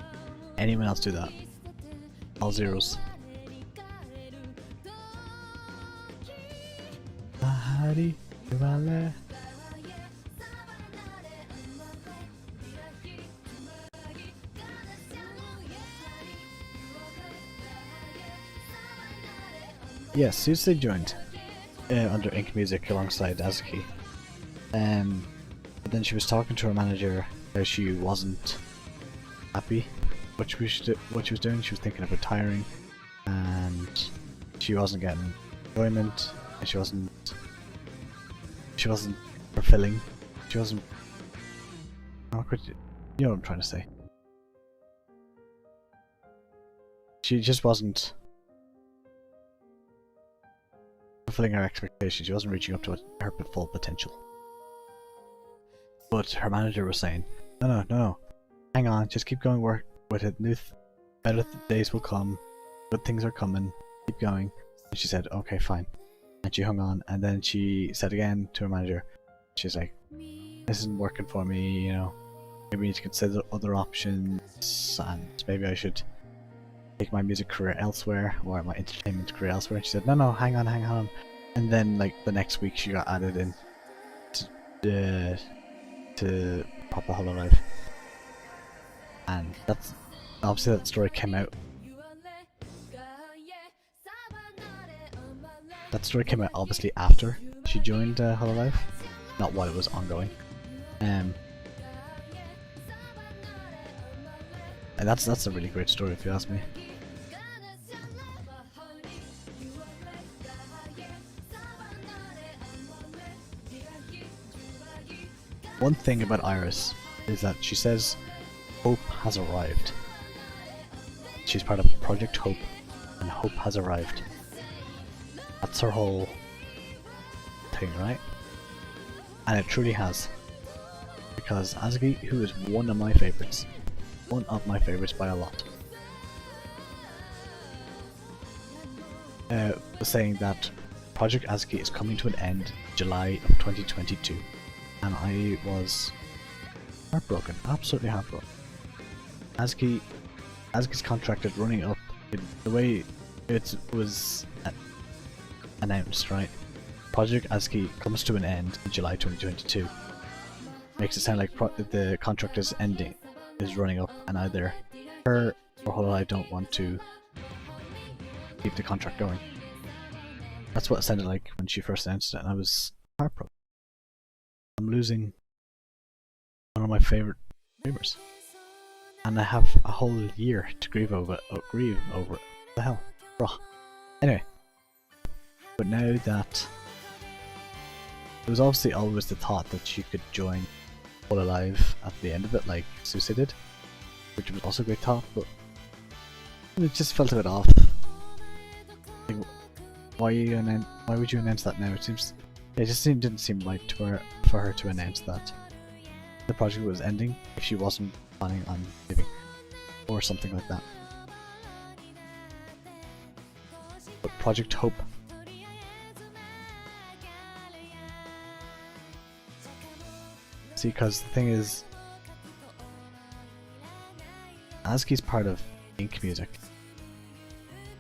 anyone else do that. All zeros. Yes, Susie joined under Ink Music alongside Azuki. But then she was talking to her manager how she wasn't happy what she was doing. She was thinking of retiring, and she wasn't getting enjoyment, and she wasn't fulfilling. She wasn't. You know what I'm trying to say. She just wasn't fulfilling her expectations. She wasn't reaching up to her full potential. But her manager was saying, no, hang on, just keep going, work with it. Better days will come. Good things are coming. Keep going. And she said, okay, fine. And she hung on, and then she said again to her manager, she's like, this isn't working for me, you know. Maybe we need to consider other options, and maybe I should take my music career elsewhere, or my entertainment career elsewhere. And she said, no, hang on. And then, like, the next week she got added in to Papa Hololive. And that's obviously that story came out. That story came out obviously after she joined Hololive, not while it was ongoing. And that's a really great story if you ask me. One thing about Iris is that she says hope has arrived. She's part of Project Hope, and hope has arrived. That's her whole thing, right? And it truly has. Because Azuki, who is one of my favourites by a lot, was saying that Project Azuki is coming to an end July of 2022. And I was heartbroken, absolutely heartbroken. Azuki's contract is running up. The way it was announced, right? Project Azuki comes to an end in July 2022. Makes it sound like the contract is running up, and either her or Hololive don't want to keep the contract going. That's what it sounded like when she first announced it, and I was heartbroken. I'm losing one of my favorite streamers. And I have a whole year to grieve over it. What the hell? Bro. Anyway. But now that there was obviously always the thought that you could join All Alive at the end of it, like sr.c did, which was also a great thought, but it just felt a bit off. Like, why would you announce that now? It just didn't seem right for her to announce that the project was ending if she wasn't planning on leaving, or something like that. But Project Hope. See, because the thing is, sr.c's part of Ink Music,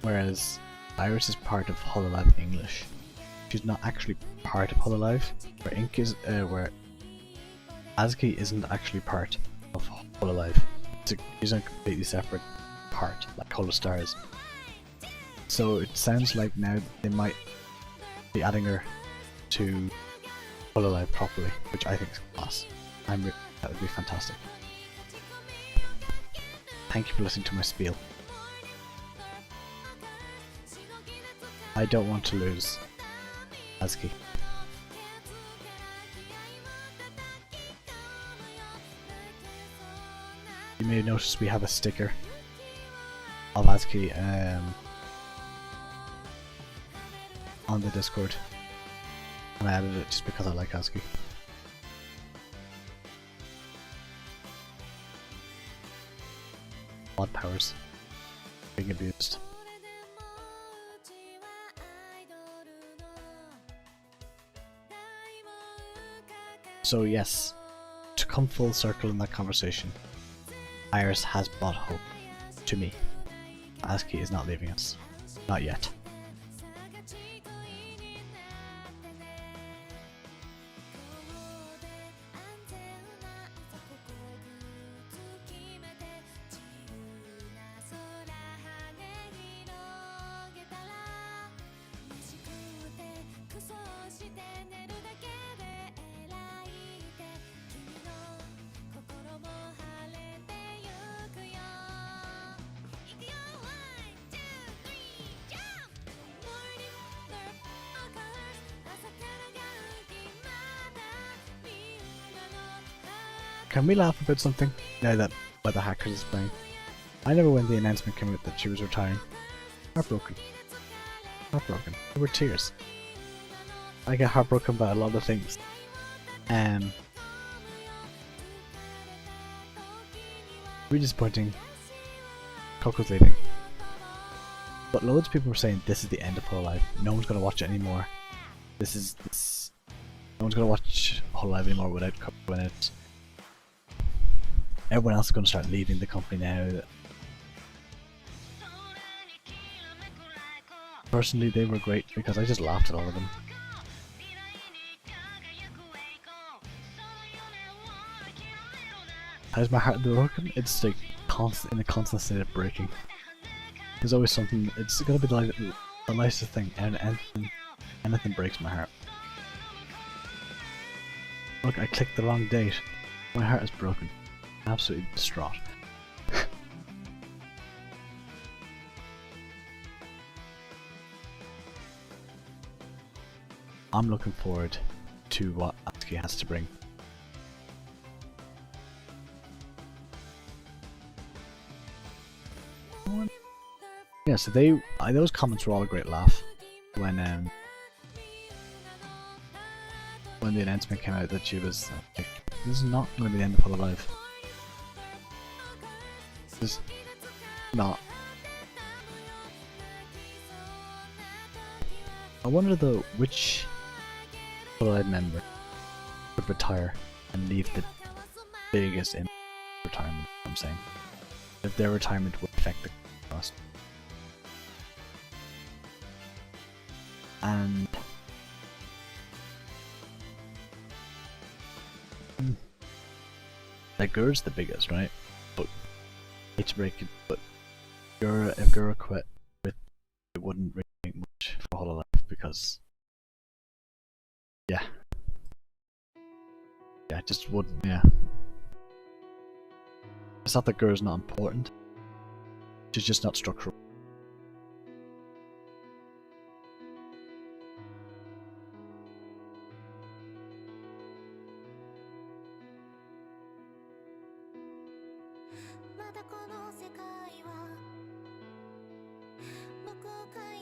whereas Iris is part of Hololive English. She's not actually part of Hololive, where sr.c isn't actually part of Hololive. She's a completely separate part, like Holostars. So it sounds like now they might be adding her to Hololive properly, which I think is class. That would be fantastic. Thank you for listening to my spiel. I don't want to lose sr.c. You may notice we have a sticker of sr.c on the Discord, and I added it just because I like sr.c. Mod powers being abused. So yes, to come full circle in that conversation, Iris has brought hope to me. sr.c is not leaving us. Not yet. Can we laugh about something now that the Hackers is playing? I remember when the announcement came out that she was retiring. Heartbroken. Heartbroken. There were tears. I get heartbroken by a lot of things. Really disappointing. Coco's leaving. But loads of people were saying this is the end of Hololive. No one's gonna watch it anymore. No one's gonna watch Hololive anymore without Coco in it. Everyone else is going to start leaving the company now. Personally, they were great because I just laughed at all of them. How's my heart broken? It's like in a constant state of breaking. There's always something. It's gonna be the nicest thing, and anything breaks my heart. Look, I clicked the wrong date. My heart is broken. Absolutely distraught. I'm looking forward to what sr.c has to bring. Yeah, so those comments were all a great laugh when the announcement came out that she was like, this is not going to be the end of Hololive. This is not. I wonder though which Hololive member would retire and leave the biggest impact on retirement. I'm saying if their retirement would affect the cost. And like Gur's the biggest, right? But I hate to break it, but if Gur quit, it wouldn't really make much for Hololive because yeah, it just wouldn't. Yeah, It's not that Gura's not important, she's just not structural.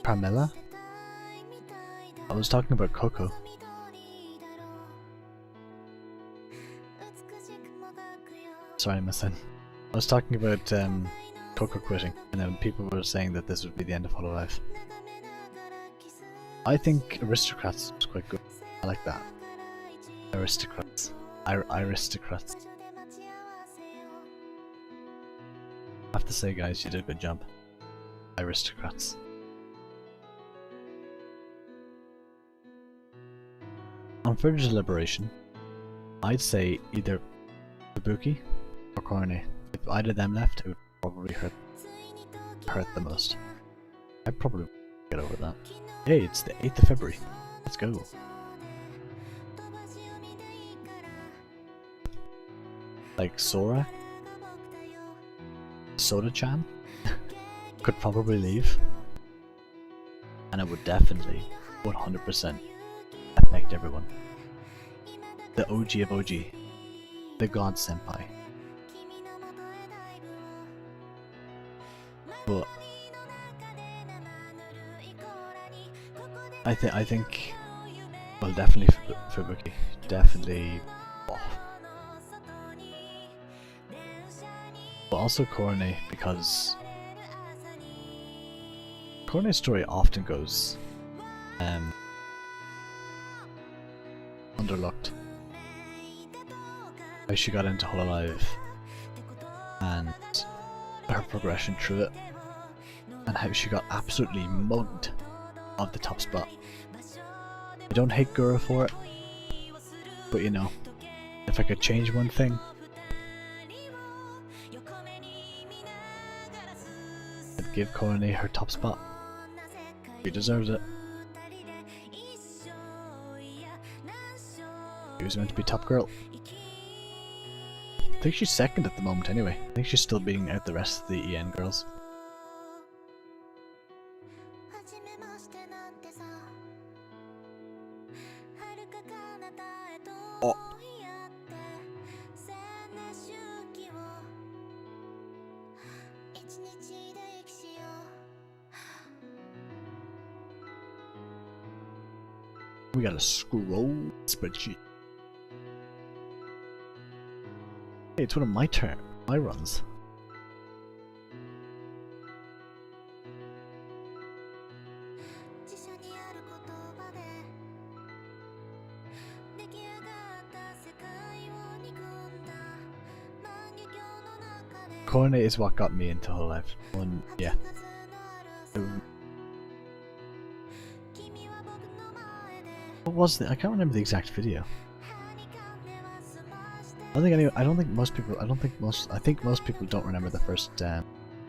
Carmela? I was talking about Coco. Sorry, my son. I was talking about Coco quitting, and then people were saying that this would be the end of Hololive. I think Aristocrats was quite good. I like that. Aristocrats. Aristocrats. I have to say, guys, you did a good job. Aristocrats. On further deliberation, I'd say either Kabuki or Korone. If either of them left, it would probably hurt the most. I'd probably get over that. Hey, it's the 8th of February. Let's go. Like Sora? Soda-chan? Could probably leave. And it would definitely, 100%, affect everyone. The OG of OG. The God Senpai. But I think well, definitely Fubuki. Definitely off. But also Korone, because Korone's story often goes underlooked. How she got into Hololive and her progression through it, and how she got absolutely mugged of the top spot. I don't hate Gura for it, but you know, if I could change one thing, I'd give Korone her top spot. She deserves it. She was meant to be top girl. I think she's second at the moment anyway. I think she's still beating out the rest of the EN girls. Oh. We got a scroll spreadsheet. Hey, it's one of my runs. Korone is what got me into Hololive. Yeah. What was it? I can't remember the exact video. I think most people don't remember the first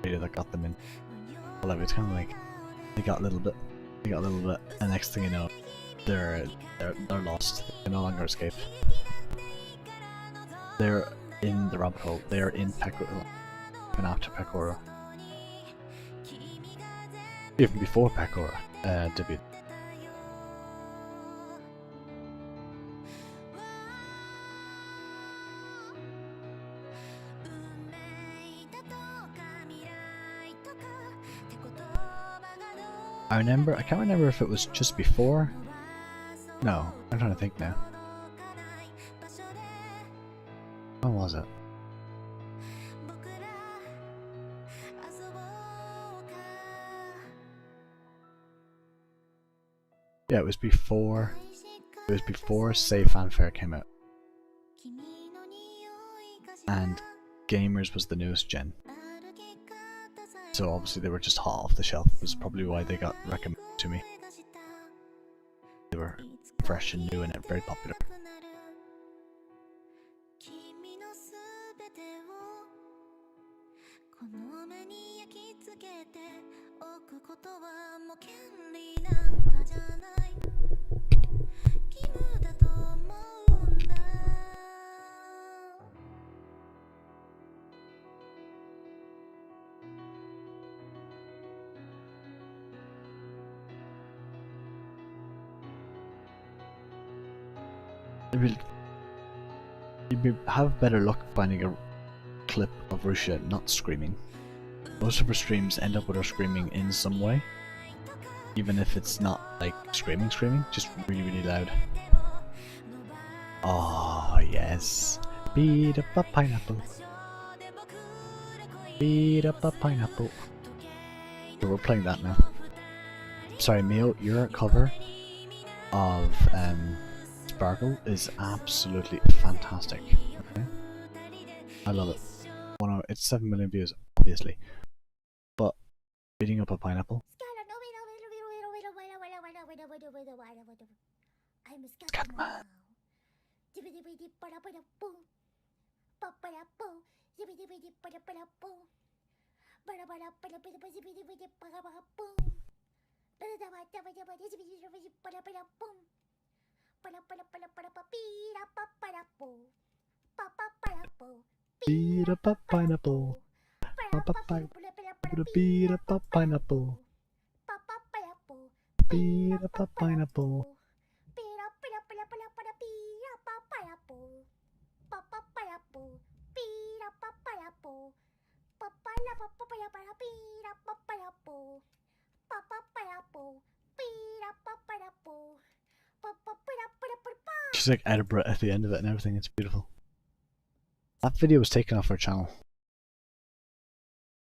video that got them in Hololive. It's kind of like they got a little bit, and next thing you know, they're lost. They can no longer escape. They're in the rabbit hole. They're in Pekora, even after Pekora, even before Pekora debuted. I can't remember if it was just before. No, I'm trying to think now. When was it? Yeah, it was before Say Fanfare came out. And Gamers was the newest gen. So obviously they were just hot off the shelf, was probably why they got recommended to me. They were fresh and new and very popular. you'd have better luck finding a clip of Rusha not screaming. Most of her streams end up with her screaming in some way, even if it's not like screaming, just really loud. Oh yes, beat up a pineapple. Beat up a pineapple. So we're playing that now. Sorry, Mio, your cover of Sparkle is absolutely fantastic. Okay? I love it. It's 7 million views, obviously. But beating up a pineapple. Catman. Beat up a pineapple. Beat up a pineapple. Beat up a pineapple. She's like out of breath at the end of it and everything, it's beautiful. That video was taken off our channel.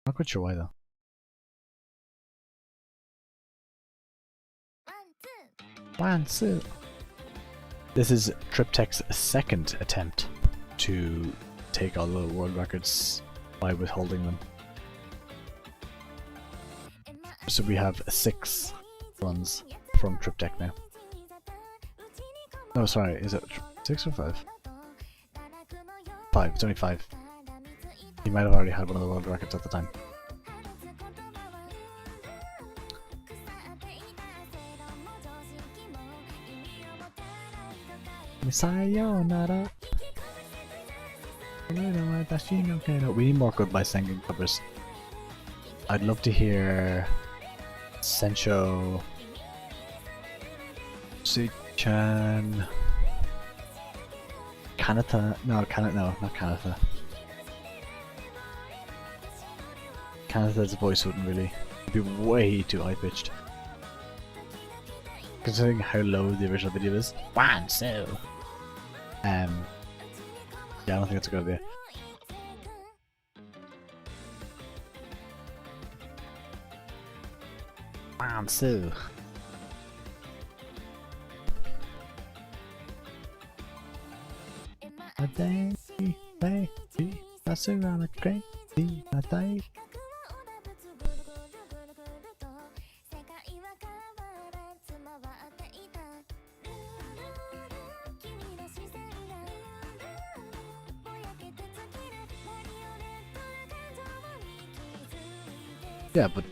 Not quite sure why though. 1, 2. This is Triptych's second attempt to take all the world records by withholding them. So we have 6 runs from Triptych now. No, sorry, is it 6 or 5? 5, it's only 5. He might have already had one of the world records at the time. Sayonara. We need more Goodbye Singing covers. I'd love to hear Sencho, Suchan, Kanata. No, not Kanata. Kanata's voice wouldn't really. It'd be way too high pitched. Considering how low the original video is. 1, 2. Yeah, I don't think that's a good idea. So a day, baby, that's around a crazy a day. Yeah, but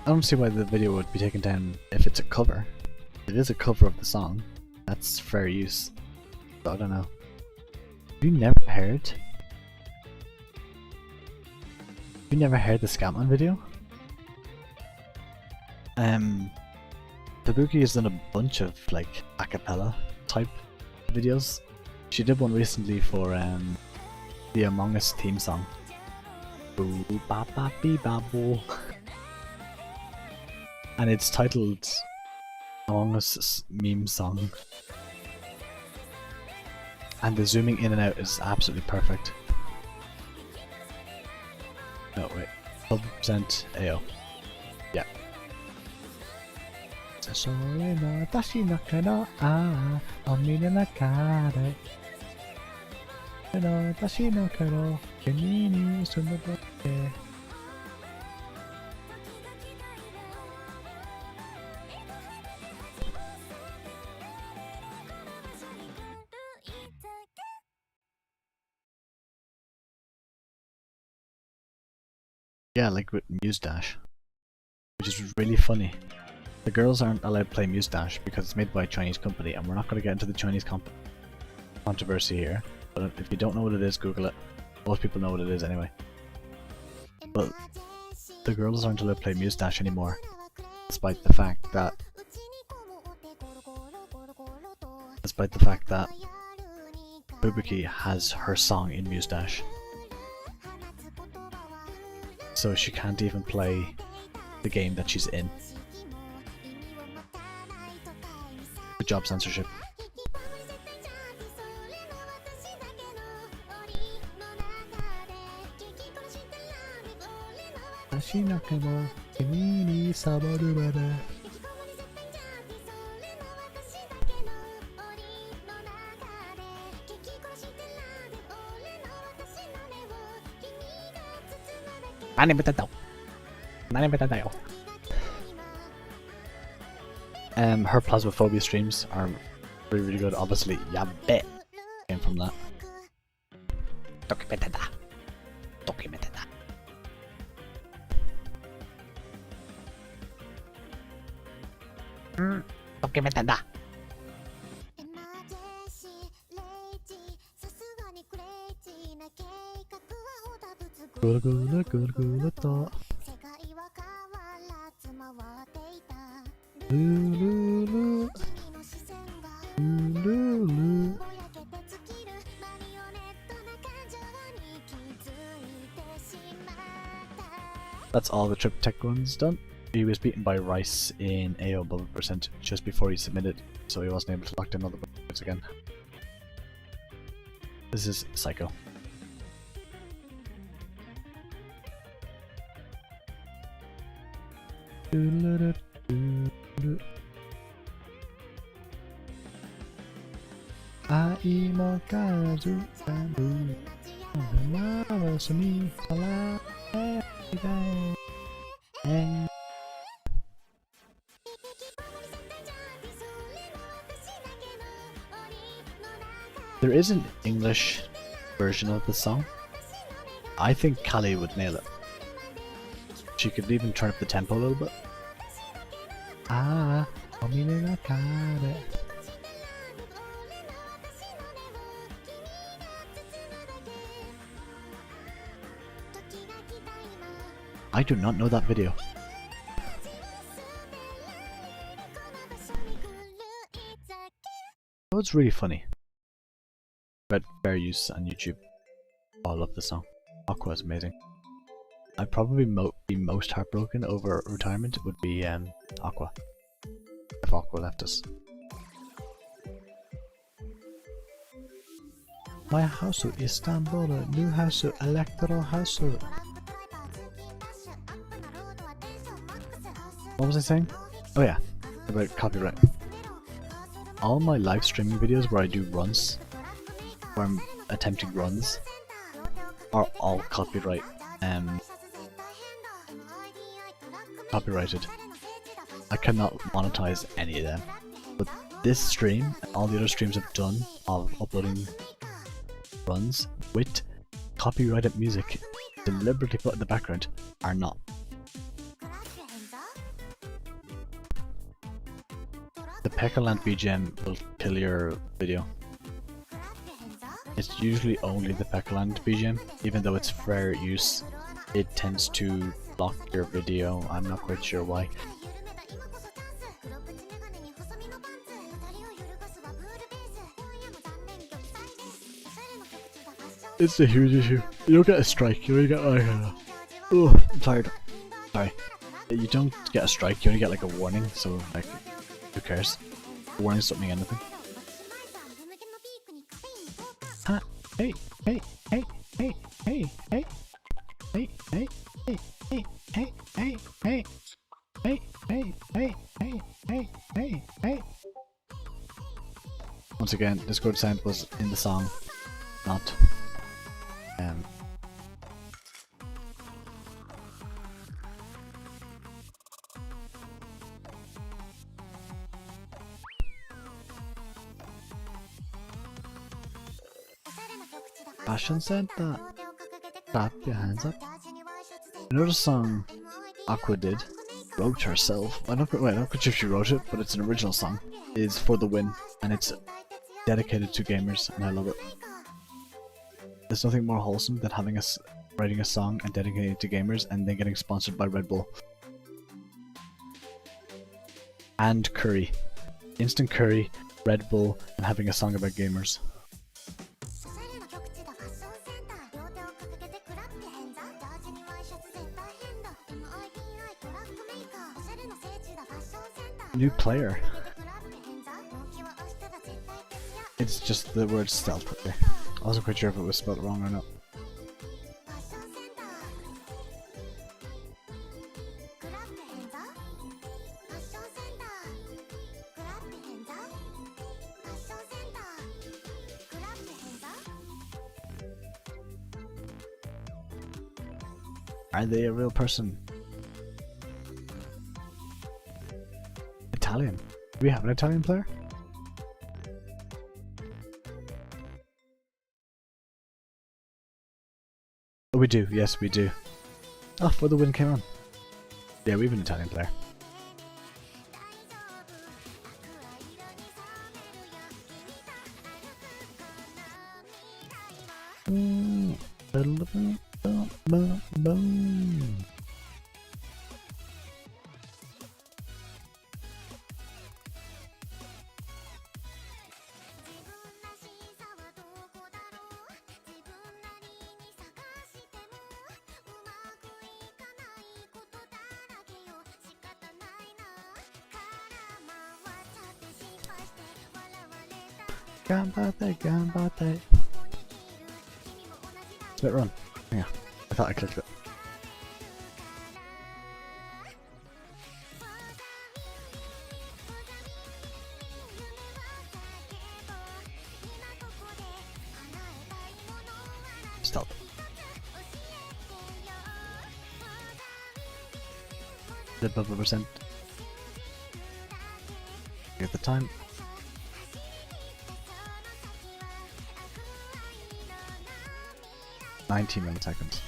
I don't see why the video would be taken down if it's a cover. It is a cover of the song. That's fair use. But I don't know. You never heard? You never heard the Scatman video? Tabuki has done a bunch of like a cappella type videos. She did one recently for the Among Us theme song. Boo ba ba bee ba boo. And it's titled Among Us meme song. And the zooming in and out is absolutely perfect. No, wait. 12% AO. Yeah. Yeah, like with Muse Dash, which is really funny. The girls aren't allowed to play Muse Dash because it's made by a Chinese company, and we're not going to get into the Chinese controversy here. But if you don't know what it is, Google it. Most people know what it is anyway. But the girls aren't allowed to play Muse Dash anymore, despite the fact that Fubuki has her song in Muse Dash. So she can't even play the game that she's in. Good job, censorship. Her Plasmophobia streams are really good. Obviously, Yabe came from that. Documented. That's all the Trip Tech ones done. He was beaten by Rice in AO above % just before he submitted, so he wasn't able to lock down all the points again. This is Psycho. There is an English version of the song. I think Callie would nail it. She could even turn up the tempo a little bit. I do not know that video. Oh, it's really funny. But fair use on YouTube. Oh, I love this song. Aqua is amazing. I'd probably be most heartbroken over retirement would be Aqua. If Aqua left us. My house in Istanbul, new house, electoral house. What was I saying? Oh yeah, about copyright. All my live streaming videos where I do runs, where I'm attempting runs, are all copyrighted. I cannot monetize any of them. But this stream and all the other streams I've done of uploading runs with copyrighted music deliberately put in the background are not. The Pekkaland BGM will kill your video. It's usually only the Pekkaland BGM, even though it's fair use, it tends to block your video. I'm not quite sure why. It's a huge issue. You don't get a strike, you only get like oh, I'm tired. Sorry. You don't get a strike, you only get like a warning, so like, who cares? A warning's don't mean anything. Huh? Hey, hey, hey, hey, hey, hey, hey, hey, hey, hey, hey, hey, hey, hey, hey, hey, hey, hey, hey, hey. Once again, Discord sound was in the song, not Fashion Center. Clap your hands up. Another song Aqua did, wrote herself. I'm not quite sure if she wrote it, but it's an original song. Is For the Win, and it's dedicated to gamers, and I love it. There's nothing more wholesome than having writing a song and dedicating it to gamers, and then getting sponsored by Red Bull and Curry, instant curry, Red Bull, and having a song about gamers. New player. It's just the word stealth right there. I wasn't quite sure if it was spelled wrong or not. Are they a real person? Italian. Do we have an Italian player? Oh, we do. Yes, we do. Oh, before the win came on. Yeah, we have an Italian player. Gambate, gambate. Split run. Yeah, I thought I clicked it. Stop. The bubble percent. Get the time. 19 milliseconds.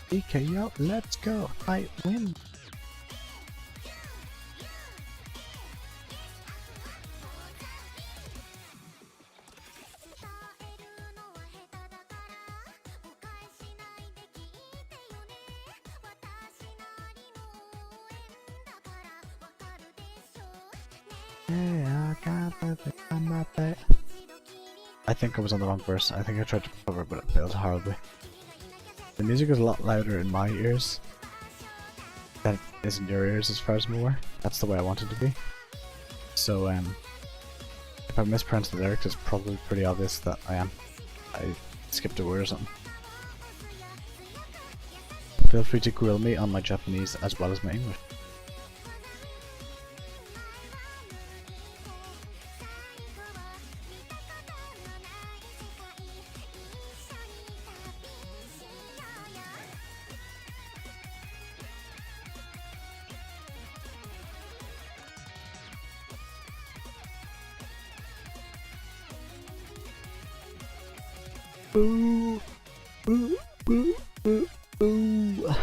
EKO, let's go! I win! I think I was on the wrong verse. I think I tried to cover, but it failed horribly. The music is a lot louder in my ears than it is in your ears, as far as I'm aware. That's the way I want it to be. So, if I mispronounce the lyrics, it's probably pretty obvious that I skipped a word or something. Feel free to grill me on my Japanese as well as my English. Boo! Boo! Boo! Boo! Boo!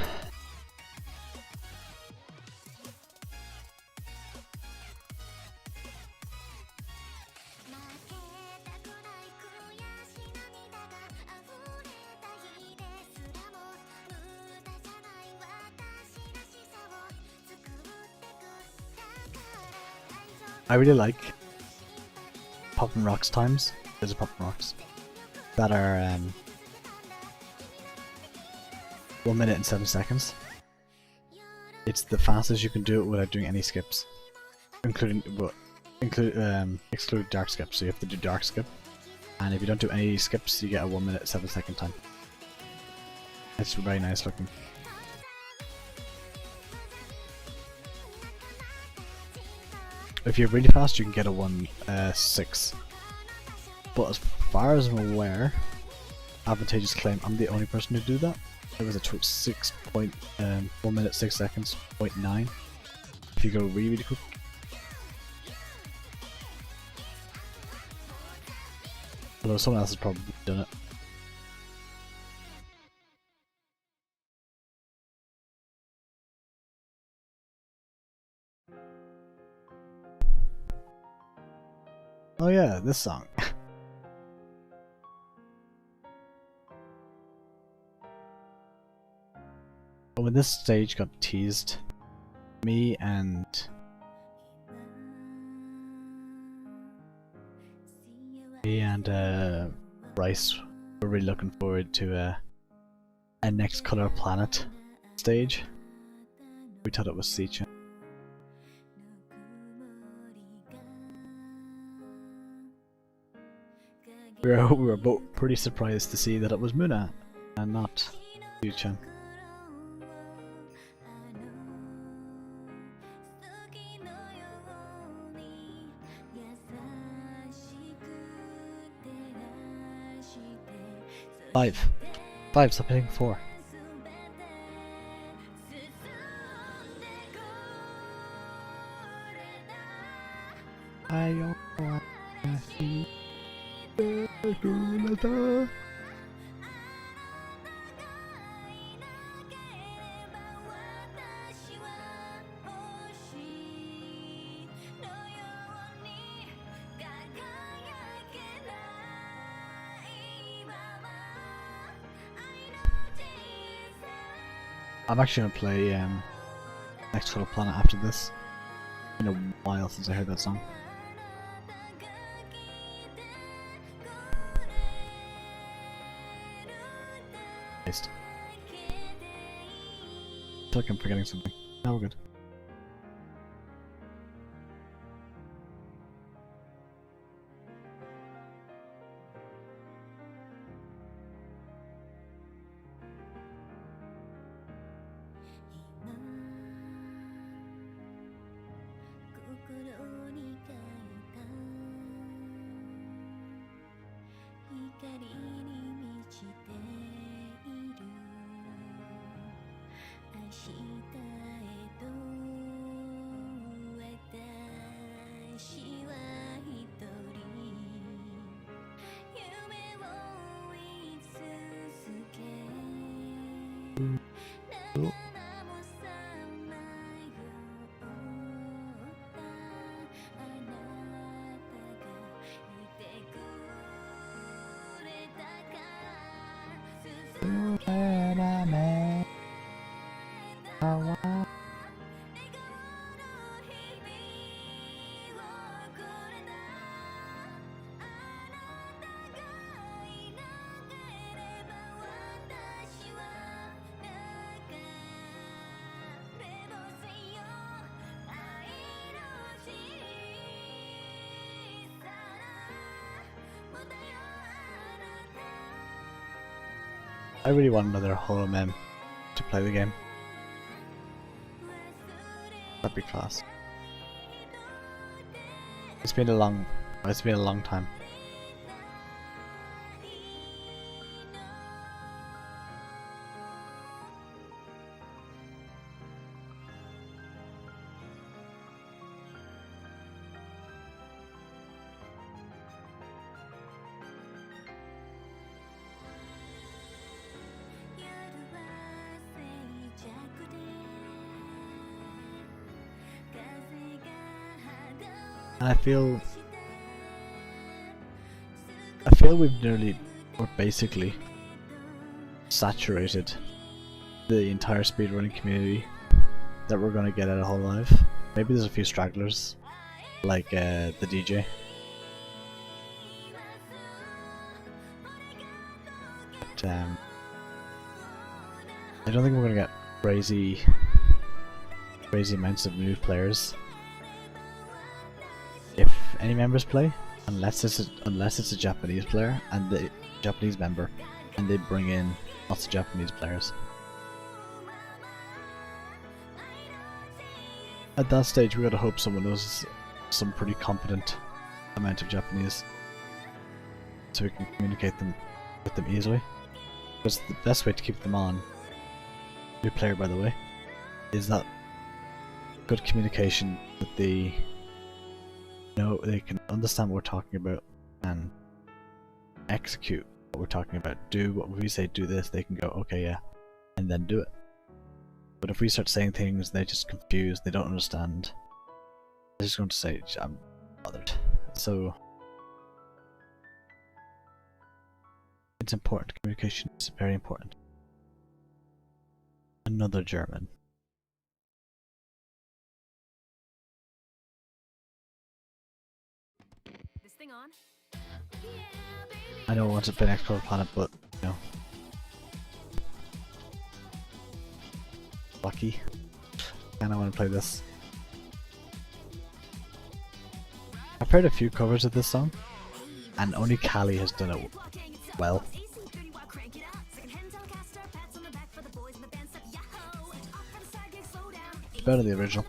I really like Poppin' Rocks times. There's a Poppin' Rocks that are 1 minute and 7 seconds. It's the fastest you can do it without doing any skips, including exclude dark skips. So you have to do dark skip, and if you don't do any skips, you get a 1 minute 7 second time. It's very nice looking. If you're really fast, you can get a 1.6. But as far as I'm aware, Advantageous claim I'm the only person to do that. It was a 1 minute 6 seconds, 0.9. If you go really quick. Although someone else has probably done it. Oh yeah, this song. When this stage got teased, me and Bryce were really looking forward to a Next Color Planet stage. We thought it was Sichan. We were both pretty surprised to see that it was Muna and not Sichan. Five, stop hitting 4. I'm actually gonna play Next Color Planet after this. It's been a while since I heard that song. I feel like I'm forgetting something. Now we're good. I really want another Smol Ame to play the game. That'd be class. It's been a long time. And I feel we're basically saturated the entire speedrunning community that we're gonna get out of Whole Life. Maybe there's a few stragglers, like the DJ. But I don't think we're gonna get crazy amounts of new players. If any members play, unless it's a Japanese player and the Japanese member, and they bring in lots of Japanese players. At that stage, we gotta hope someone knows some pretty competent amount of Japanese, so we can communicate with them easily. Because the best way to keep them on, new player by the way, is that good communication with the. They can understand what we're talking about and execute what we're talking about. Do what we say, do this, they can go, okay, yeah, and then do it. But if we start saying things, they're just confused, they don't understand, they're just going to say, I'm bothered. So, it's important. Communication is very important. Another German. On? Yeah, I know I want to play Next Color Planet, but you know, lucky. kinda wanna play this. I've heard a few covers of this song, and only Callie has done it well. It's better than the original.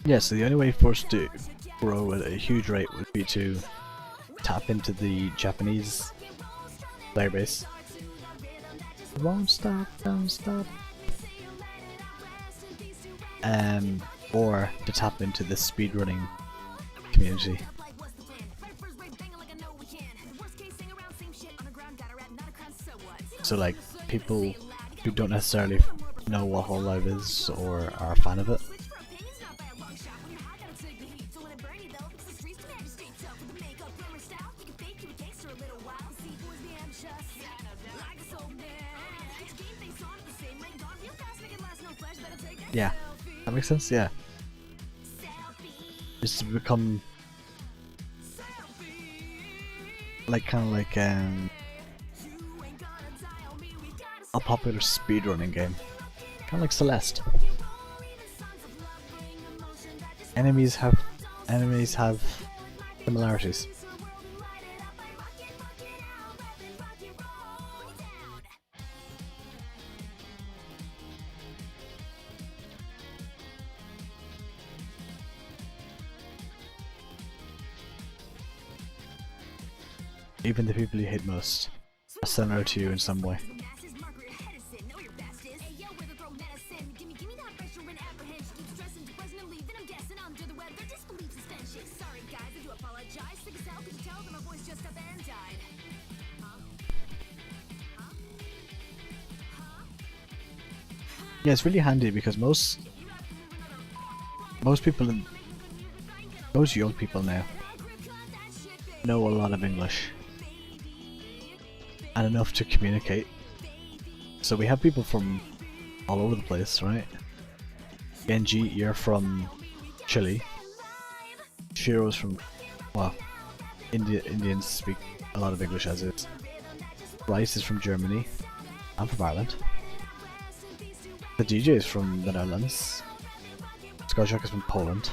Yeah, so the only way for us to grow at a huge rate would be to tap into the Japanese player base. Won't stop, don't stop. Or to tap into the speedrunning community. So like people who don't necessarily know what Whole Life is or are a fan of it. Yeah, that makes sense, yeah. Just to become like kinda like a popular speedrunning game. Kinda like Celeste. Enemies have similarities. Even the people you hate most are similar to you in some way. Yeah, it's really handy because most young people now know a lot of English and enough to communicate. So we have people from all over the place, right? Genji, you're from Chile. Shiro's from, well, Indians speak a lot of English as is. Rice is from Germany. I'm from Ireland. The DJ is from the Netherlands. Skyjock is from Poland.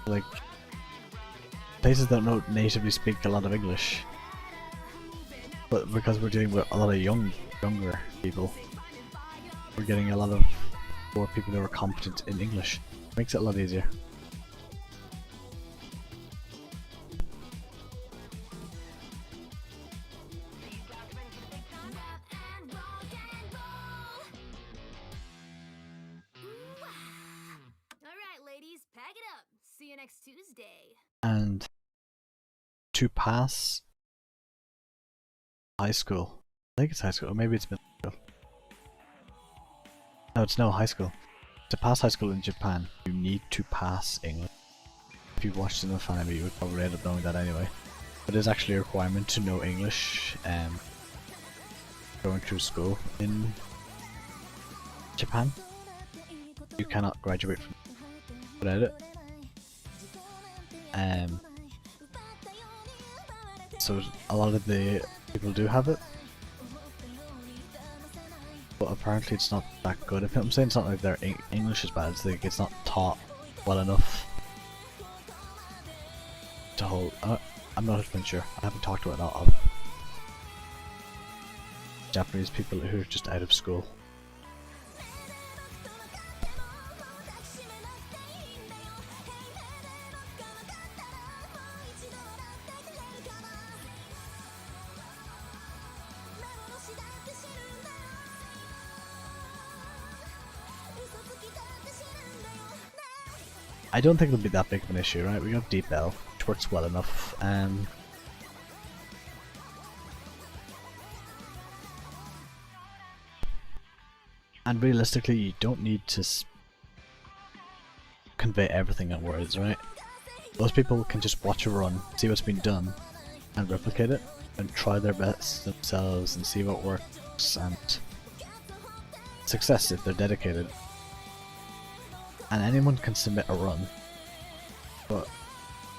Like, places that don't natively speak a lot of English, but because we're dealing with a lot of younger people, we're getting a lot of more people who are competent in English. Makes it a lot easier. Next Tuesday. And to pass high school, I think it's high school, or maybe it's middle school. No, it's no high school. To pass high school in Japan, you need to pass English. If you've watched enough anime, you would probably end up knowing that anyway. But it is actually a requirement to know English going through school in Japan. You cannot graduate from without it. So a lot of the people do have it, but apparently it's not that good. If I'm saying it's not like their English is bad, it's like it's not taught well enough to hold. I'm not 100% sure. I haven't talked to a lot of Japanese people who are just out of school. I don't think it'll be that big of an issue, right? We got Deep L, which works well enough. And realistically, you don't need to convey everything in words, right? Most people can just watch a run, see what's been done, and replicate it, and try their best themselves and see what works, and success if they're dedicated. And anyone can submit a run, but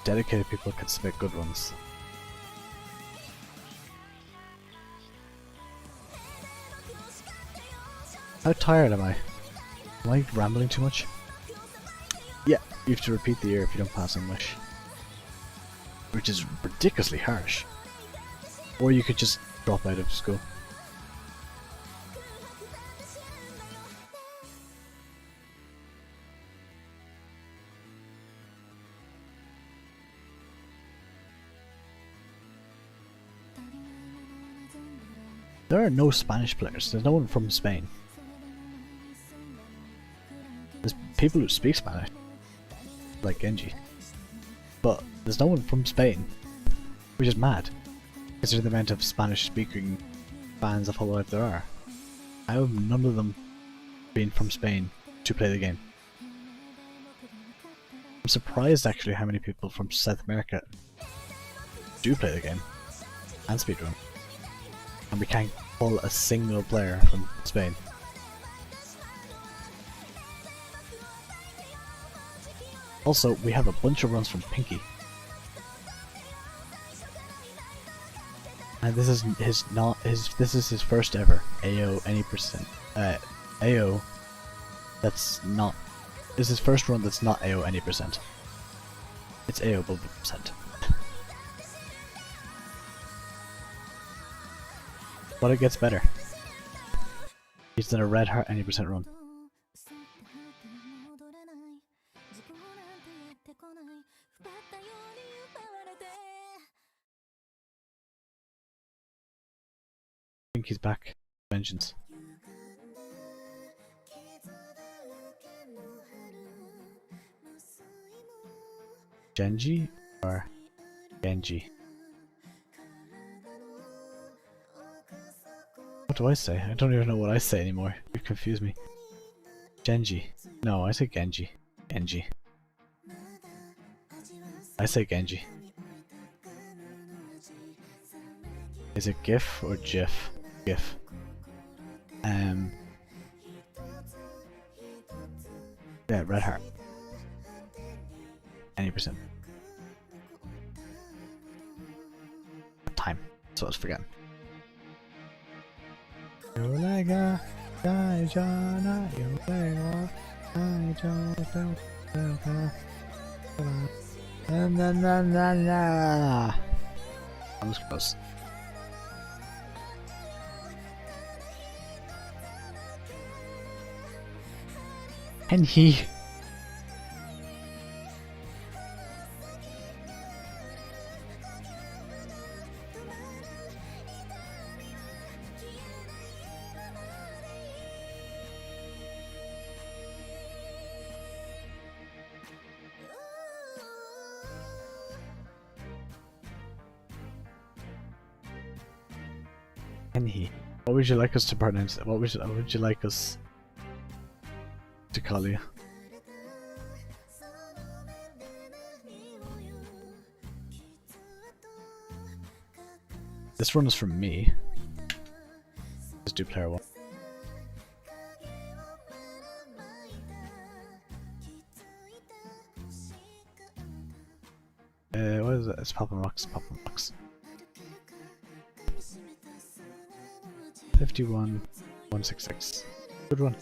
dedicated people can submit good runs. How tired am I? Am I rambling too much? Yeah, you have to repeat the year if you don't pass English. Which is ridiculously harsh. Or you could just drop out of school. There are no Spanish players. There's no one from Spain. There's people who speak Spanish, like Genji, but there's no one from Spain, which is mad, considering the amount of Spanish-speaking fans of Hollow Knight there are. I have none of them being from Spain to play the game. I'm surprised actually how many people from South America do play the game and speedrun, and we can't pull a single player from Spain. Also, we have a bunch of runs from Pinky. And this is his first ever AO any percent. AO that's not. This is his first run that's not AO any percent. It's AO above the percent. But it gets better. He's done a red heart any percent run. I think he's back. Vengeance. Genji or Genji? What do I say? I don't even know what I say anymore. You confuse me. Genji. No, I say Genji. Genji. I say Genji. Is it GIF or GIF? GIF. Yeah, red heart. Any percent. Time. So I was forgetting. That was close. And he. And he. What would you like us to pronounce? What would you like us to call you? This run is from me. Let's do player one. What is it? It's popping rocks, popping rocks. 51,166. Good one.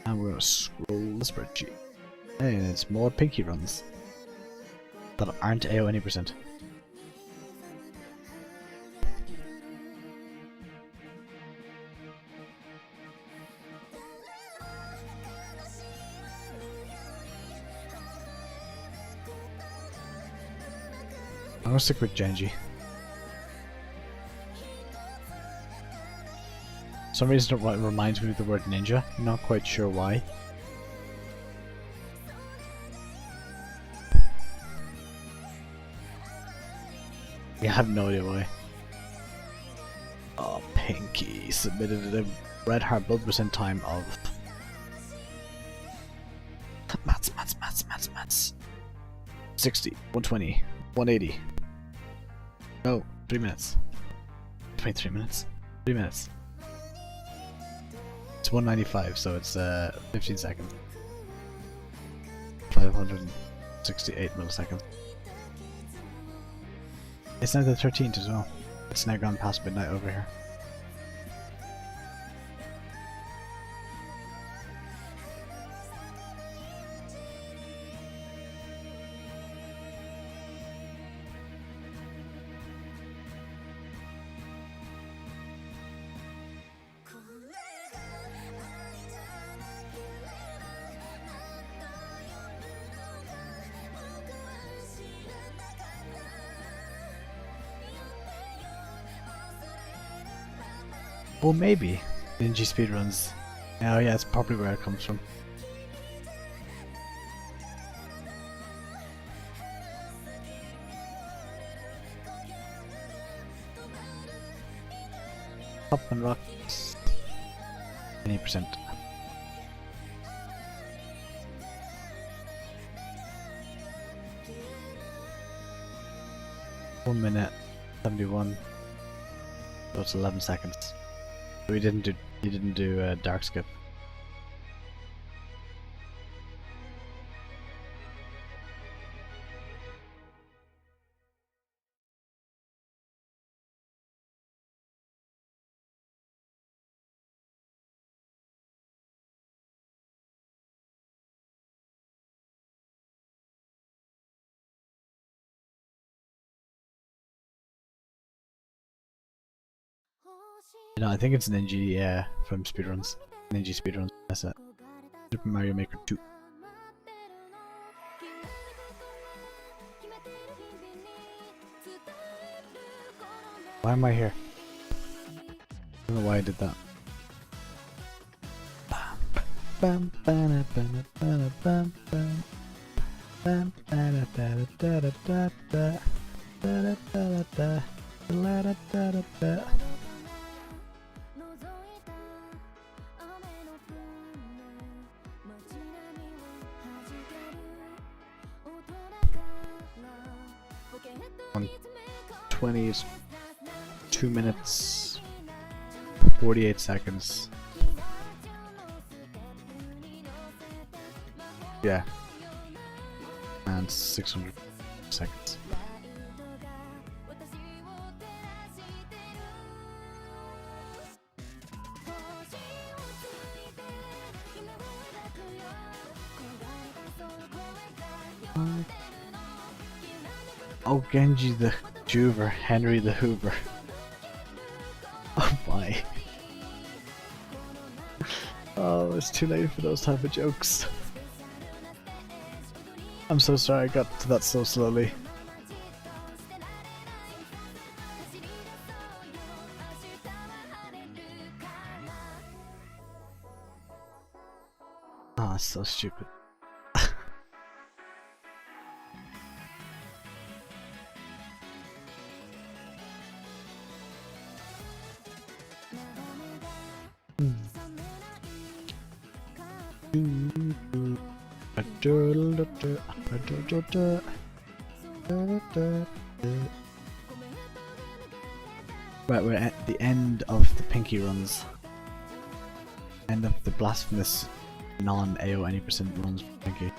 And we're gonna scroll the spreadsheet. And it's more Pinky runs that aren't AO any percent. I'm gonna stick with Genji. For some reason it reminds me of the word ninja. I'm not quite sure why. I have no idea why. Oh, Pinky submitted a red heart blood percent time of maths 60, 120, 180. No, 3 minutes. 23 minutes. 3 minutes. It's 195, so it's 15 seconds. 568 milliseconds. It's now the 13th as well. It's now gone past midnight over here. Well, maybe Ninja speedruns. Oh yeah, it's probably where it comes from. Pop and rocks. 20%. One minute, 71. So it's 11 seconds. We didn't do. You didn't do dark skip. No, I think it's Ninja, from speedruns. Ninja speedruns, that's it. Super Mario Maker 2. Why am I here? I don't know why I did that. Bam, bam, bam, bam, bam, bam, bam, bam, da da da da da da da da da da da da. On 20 is 2 minutes 48 seconds. Yeah, and 600 seconds. Oh, Genji the Juver, Henry the Hoover. Oh my. Oh, it's too late for those type of jokes. I'm so sorry I got to that so slowly. Ah, so stupid. Right, we're at the end of the Pinky runs. End of the blasphemous non-AO any percent runs for Pinky.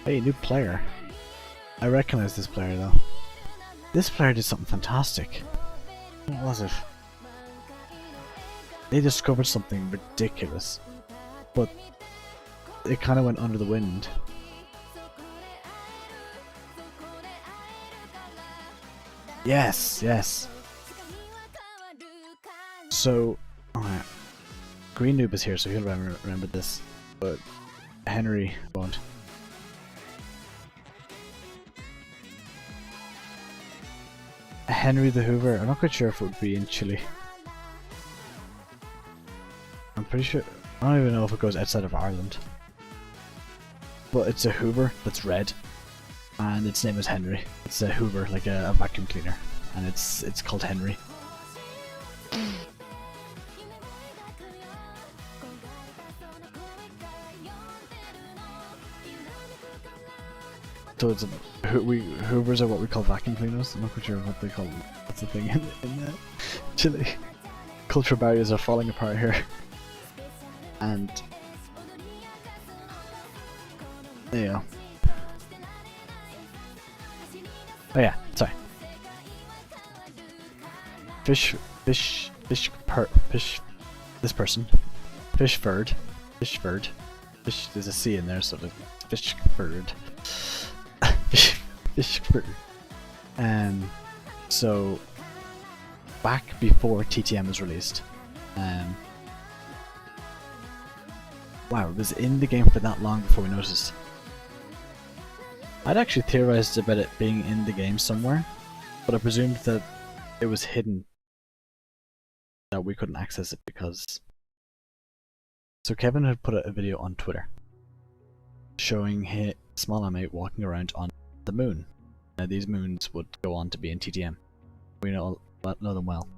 Hey, new player. I recognize this player though. This player did something fantastic. What was it? They discovered something ridiculous, but it kind of went under the wind. Yes, yes. So, alright. Green Noob is here, so he'll remember this, but Henry won't. Henry the Hoover. I'm not quite sure if it would be in Chile. I'm pretty sure. I don't even know if it goes outside of Ireland. But it's a Hoover that's red, and its name is Henry. It's a Hoover, like a vacuum cleaner, and it's called Henry. So it's Hoovers are what we call vacuum cleaners. I'm not quite sure what they call them. That's the thing in Chile. Cultural barriers are falling apart here. And there you go. Oh yeah, sorry. This person. Fishford. There's a C in there, so Fishford. Fishford. So back before TTM was released. Wow, it was in the game for that long before we noticed. I'd actually theorized about it being in the game somewhere, but I presumed that it was hidden, that we couldn't access it because... So Kevin had put a video on Twitter showing Smol Ame walking around on the moon. Now these moons would go on to be in TTM. We know them well.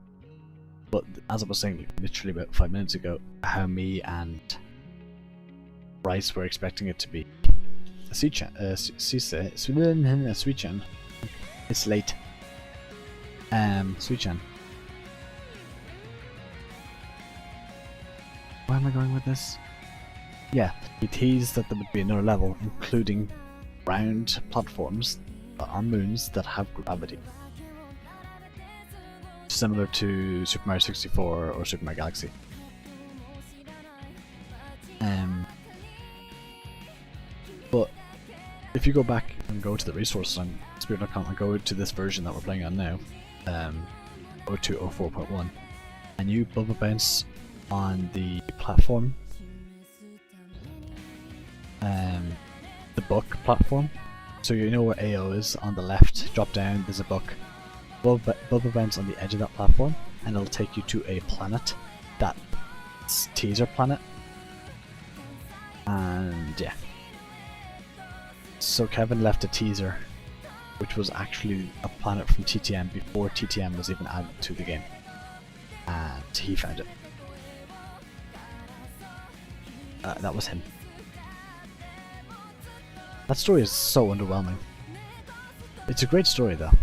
But as I was saying literally about 5 minutes ago, how me and Bryce were expecting it to be a sweet-chan. It's late. Sweet-chan. Where am I going with this? Yeah, he teased that there would be another level, including round platforms or moons that have gravity. Similar to Super Mario 64 or Super Mario Galaxy. But if you go back and go to the resources on Spirit.com and go to this version that we're playing on now, 0204.1, and you bubble bounce on the platform, the book platform, so you know where AO is on the left, drop down, there's a book. Bubble bounce on the edge of that platform and it'll take you to a planet, that's teaser planet, and yeah. So Kevin left a teaser which was actually a planet from TTM before TTM was even added to the game, and he found it. That was him. That story is so underwhelming. It's a great story though.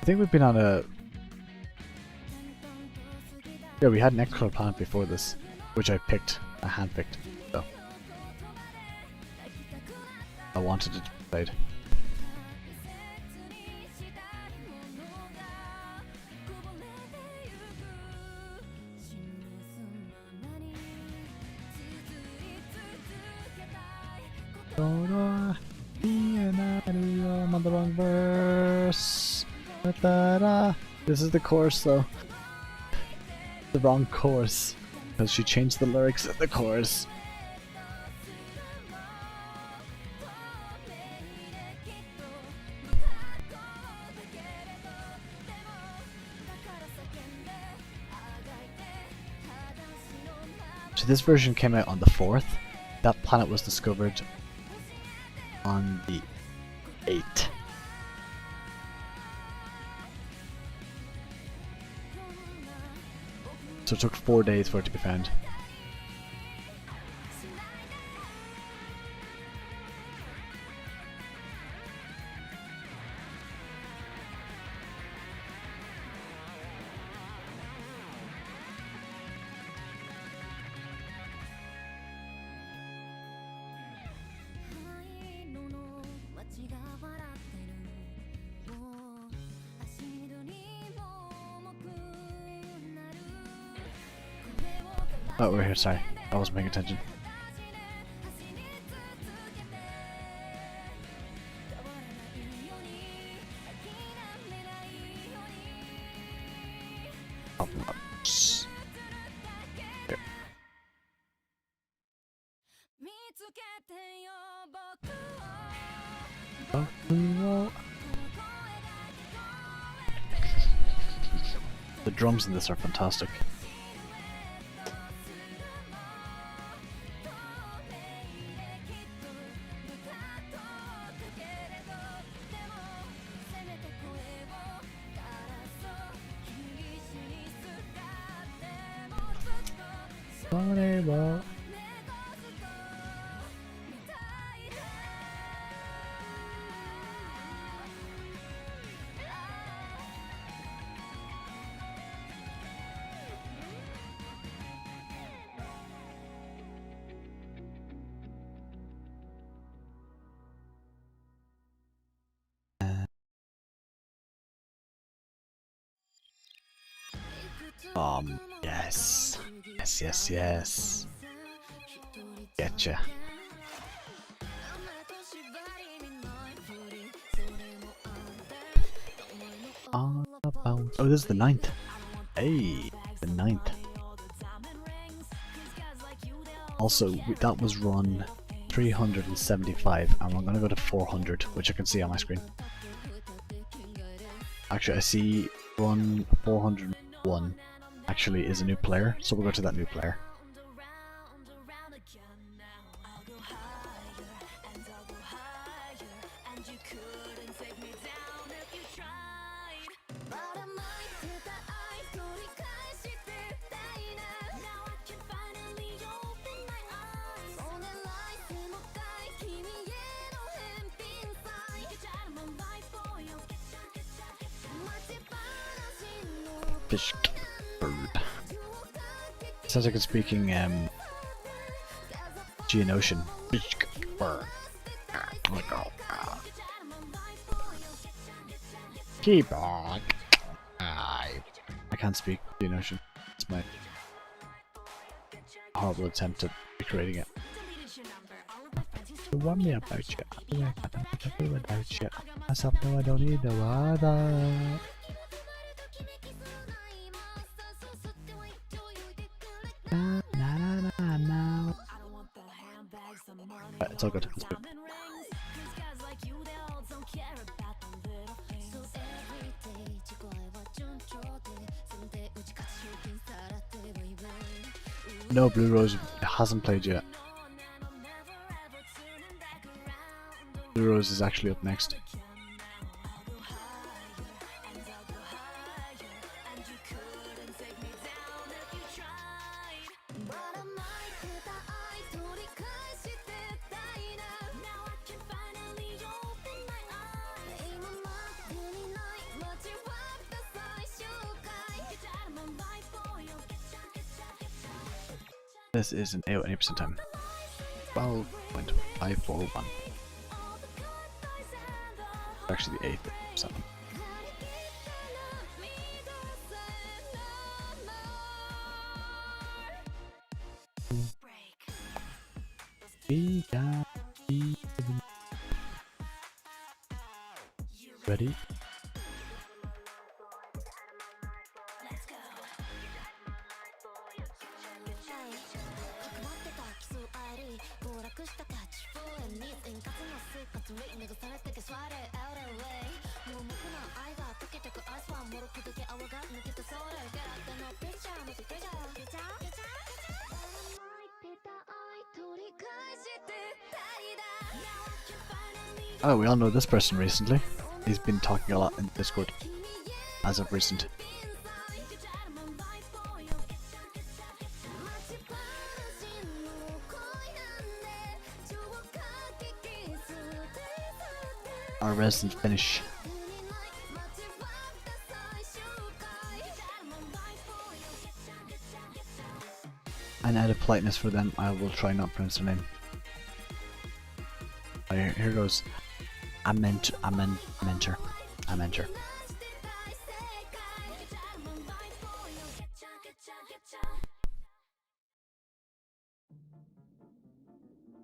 I think we've been on a... Yeah, we had an extra planet before this, which I picked, I handpicked, so I wanted it played. I'm on the wrong verse. This is the chorus though. The wrong chorus. Because she changed the lyrics of the chorus. So this version came out on the 4th. That planet was discovered on the 8th. So it took 4 days for it to be found. Oh, we're here, sorry. I wasn't paying attention. talking about. Here. The drums in this are fantastic. Yes. Yes, yes, yes. Getcha. Oh, this is the 9th. Hey, the 9th. Also, that was run 375, and we're gonna go to 400, which I can see on my screen. Actually, I see run 401 actually is a new player, so we'll go to that new player. Fish bird. Sounds like it's speaking Geonosian. Fish bird. Keep on. I can't speak Geonosian. It's my horrible attempt at recreating it. You want me about you? I can't do without you. Myself, no, I don't need no other. Right, it's all good. It's good. No, Blue Rose hasn't played yet. Blue Rose is actually up next. This is an 80% time. 12.541. Actually the 8th or something. Ready? Oh, we all know this person recently. He's been talking a lot in Discord as of recent. Our resident Finnish. And out of politeness for them, I will try not pronounce their name. Here goes. Mentor.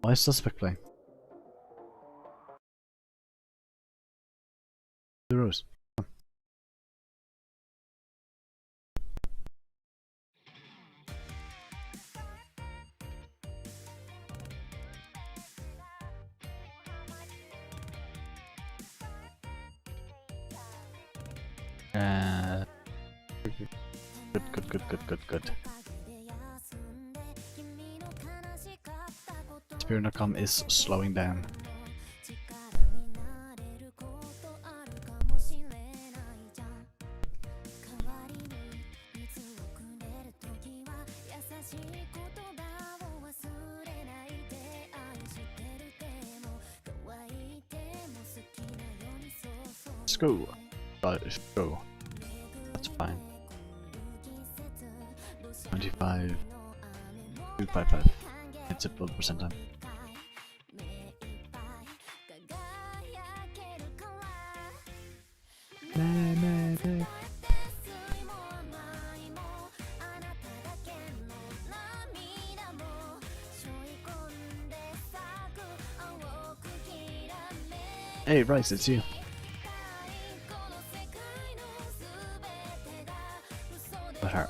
Why is Suspect playing? The Rose. Good. Spear.com is slowing down. Let's go. Let's go. That's fine. 25. 255. It's at full percent time. Hey, Bryce, it's you. What heart?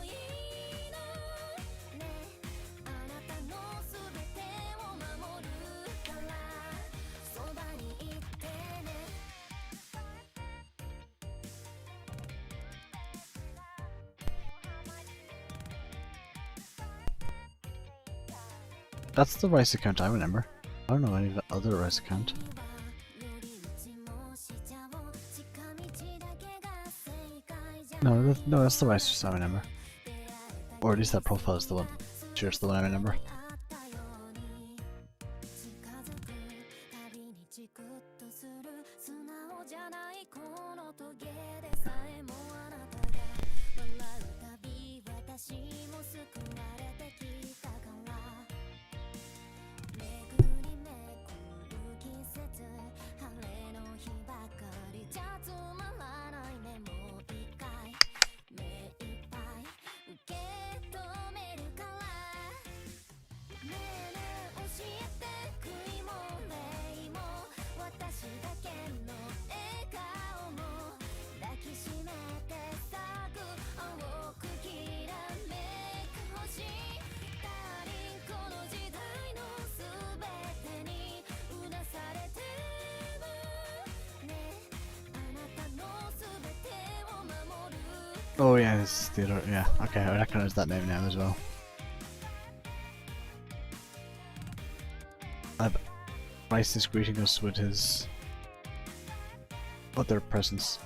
That's the Rice account I remember. I don't know any of the other Rice account. No, that's the Rice I remember. Or at least that profile is the one. Sure, it's the one I remember. Oh yeah, it's Theodore. Yeah, okay, I recognize that name now as well. Rice is greeting us with his other presence.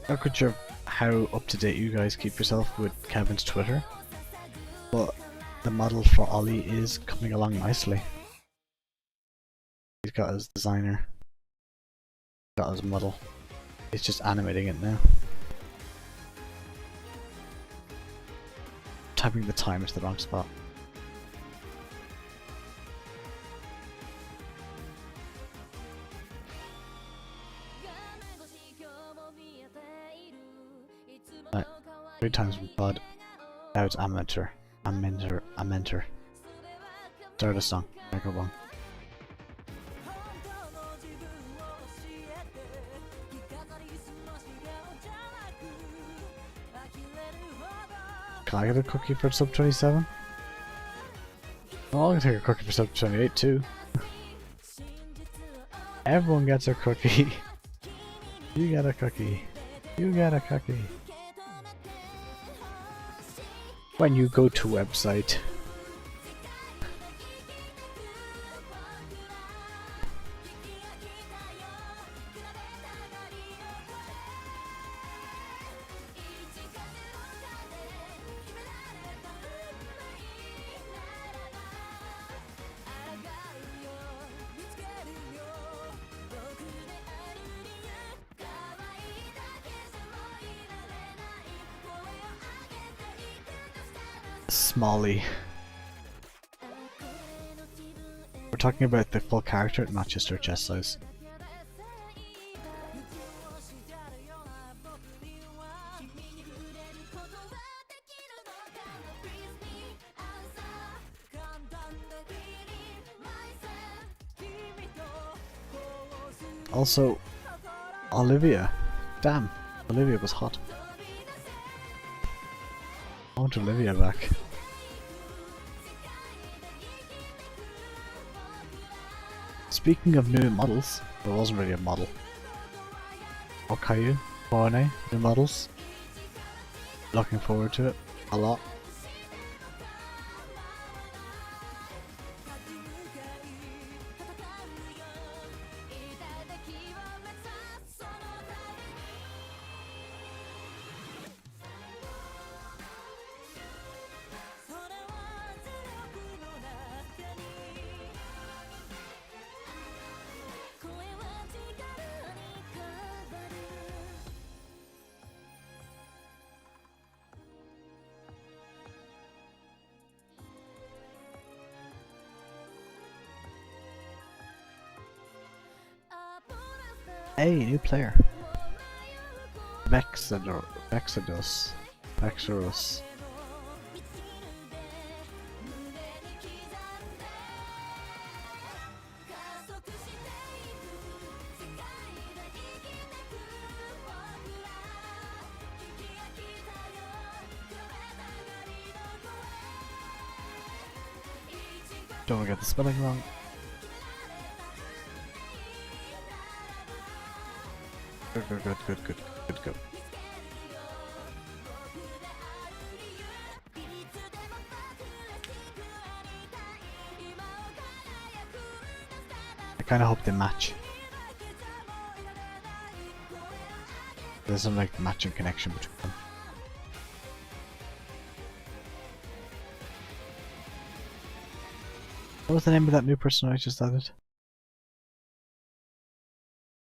I'm not quite sure how up to date you guys keep yourself with Kevin's Twitter, but the model for Ollie is coming along nicely. He's got his designer, got his model, he's just animating it now. Typing the time into the wrong spot. Right. 3 times with pod. Now it's amateur. Start a song. Record one. Can I get a cookie for sub 27? Oh, I'll take a cookie for sub 28 too. Everyone gets a cookie. You get a cookie. You get a cookie. When you go to website. Smolly. We're talking about the full character, not just her chest size. Also, Olivia. Damn, Olivia was hot. I want Olivia back. Speaking of new models, there wasn't really a model. Okayu, Moane, new models. Looking forward to it a lot. Hey, new player. Vexidus. Don't get the spelling wrong. Good. I kinda hope they match. There's some like matching connection between them. What was the name of that new person I just added?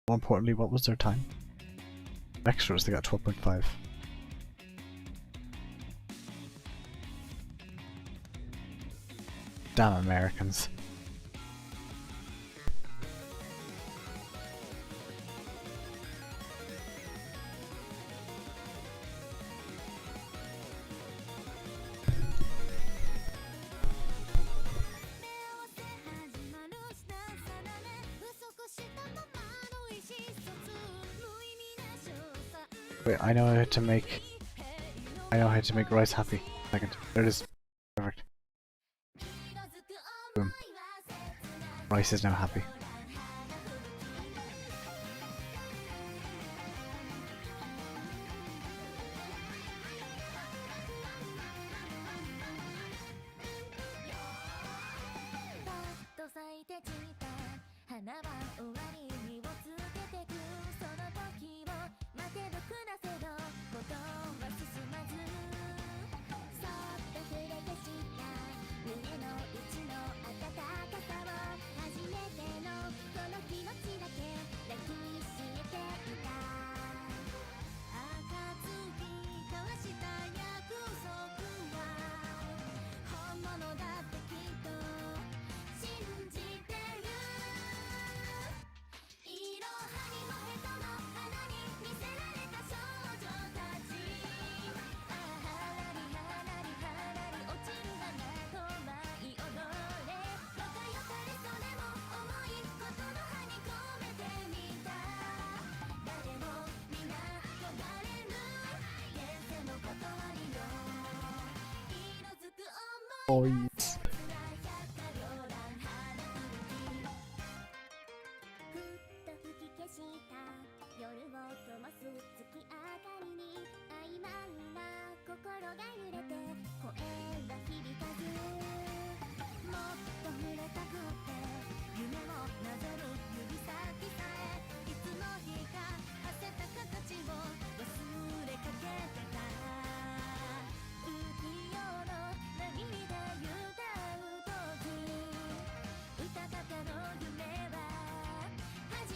More importantly, what was their time? Extras, they got 12.5. Damn Americans. Wait, I know how to make Rice happy. Second. There it is. Perfect. Boom. Rice is now happy. Boys.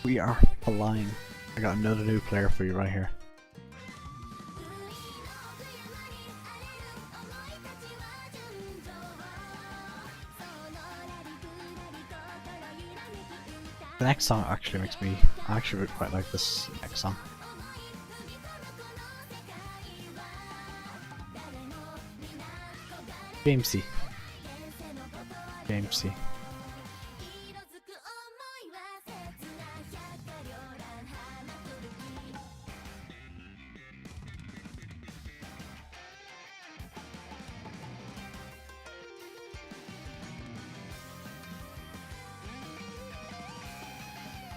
We are flying. I got another new player for you right here. The next song actually makes me, I actually really quite like this next song. James C. James C.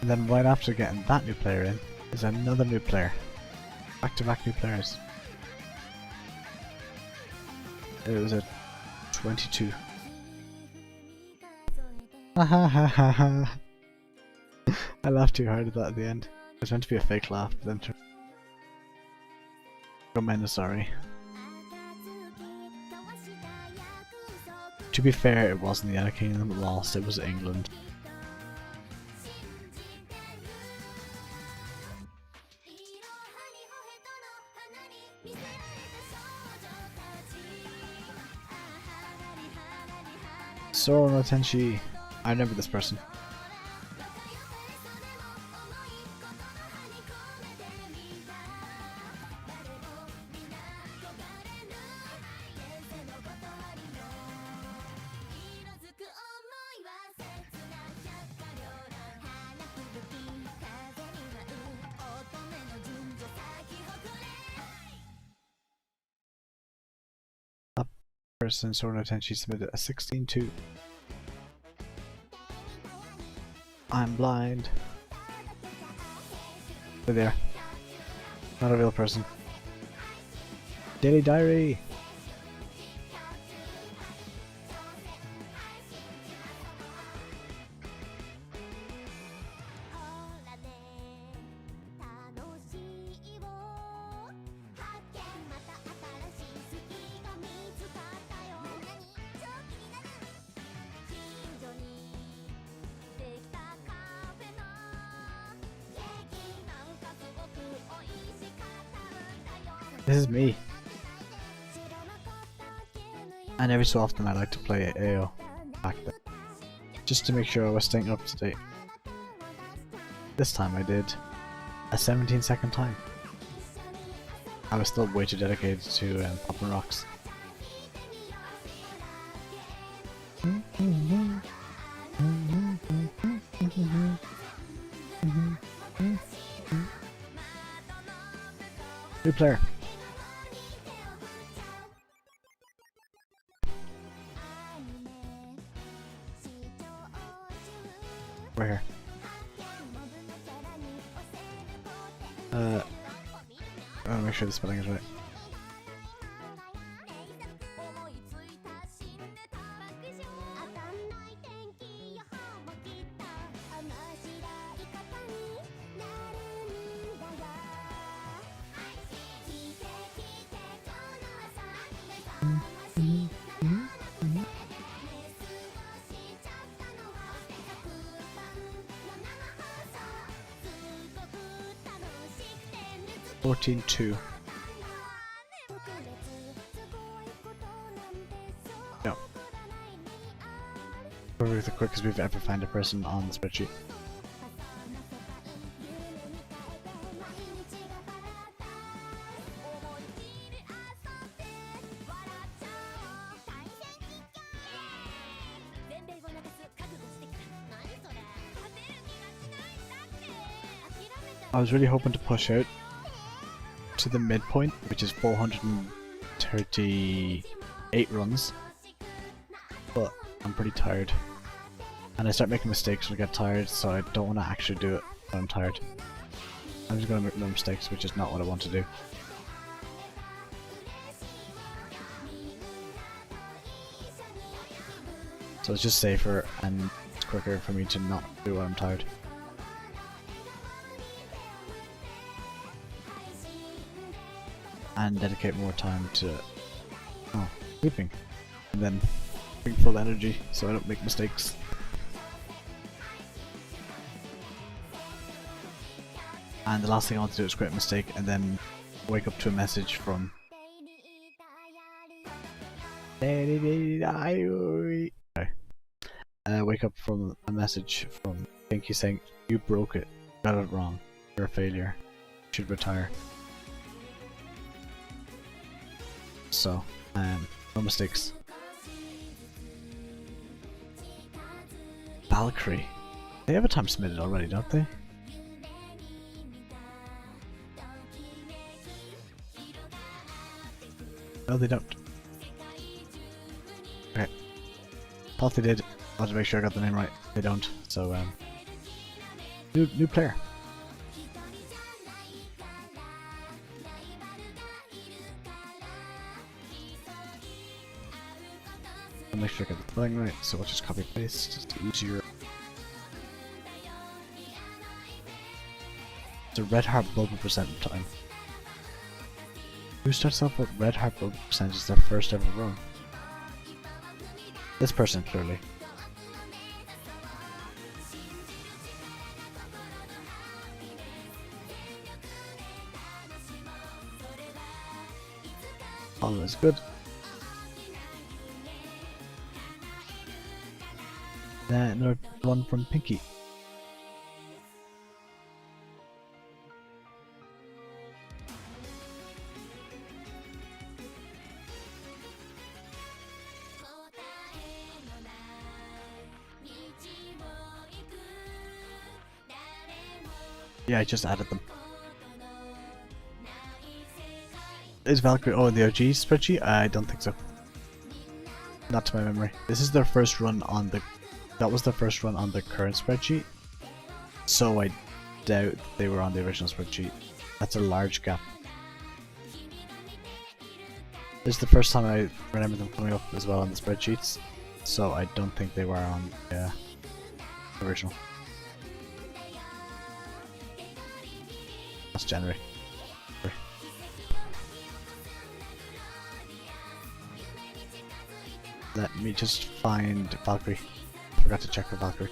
And then right after getting that new player in, is another new player. Back-to-back new players. It was a 22. I laughed too hard at that at the end. It was meant to be a fake laugh, but then sorry. To be fair, it wasn't the United Kingdom that lost, it was England. sr.c. I remember this person. That person, sr.c, submitted a 16-2. I'm blind. They're there. Not a real person. Daily diary! This is me. And every so often I like to play AO back then, just to make sure I was staying up to date. This time I did a 17-second time. I was still way too dedicated to popping rocks. New player. We're here. I want to make sure the spelling is right. $14.2. No. Probably the quickest we've ever found a person on the spreadsheet. I was really hoping to push out to the midpoint, which is 438 runs, but I'm pretty tired, and I start making mistakes when I get tired, so I don't want to actually do it when I'm tired. I'm just going to make more mistakes, which is not what I want to do. So it's just safer and it's quicker for me to not do it when I'm tired. And dedicate more time to sleeping, and then bring full energy so I don't make mistakes. And the last thing I want to do is create a mistake and then wake up to a message from wake up from a message from think he's saying, you broke it, got it wrong, you're a failure, you should retire. So, no mistakes. Valkyrie. They have a time submitted already, don't they? No, they don't. Okay. Thought they did. I wanted to make sure I got the name right. They don't. So, new player. I'll make sure I get the spelling right. So we'll just copy paste. Just easier. It's a red heart bubble percent time. Who starts off with red heart bubble percentage as their first ever run? This person, clearly. All is good. Then another one from Pinky. Yeah, I just added them. Is Valkyrie the OG spreadsheet? I don't think so. Not to my memory. This is their first run on the... That was their first run on the current spreadsheet. So I doubt they were on the original spreadsheet. That's a large gap. This is the first time I remember them coming up as well on the spreadsheets. So I don't think they were on the original. That's January. Let me just find Valkyrie. Forgot to check for Valkyrie.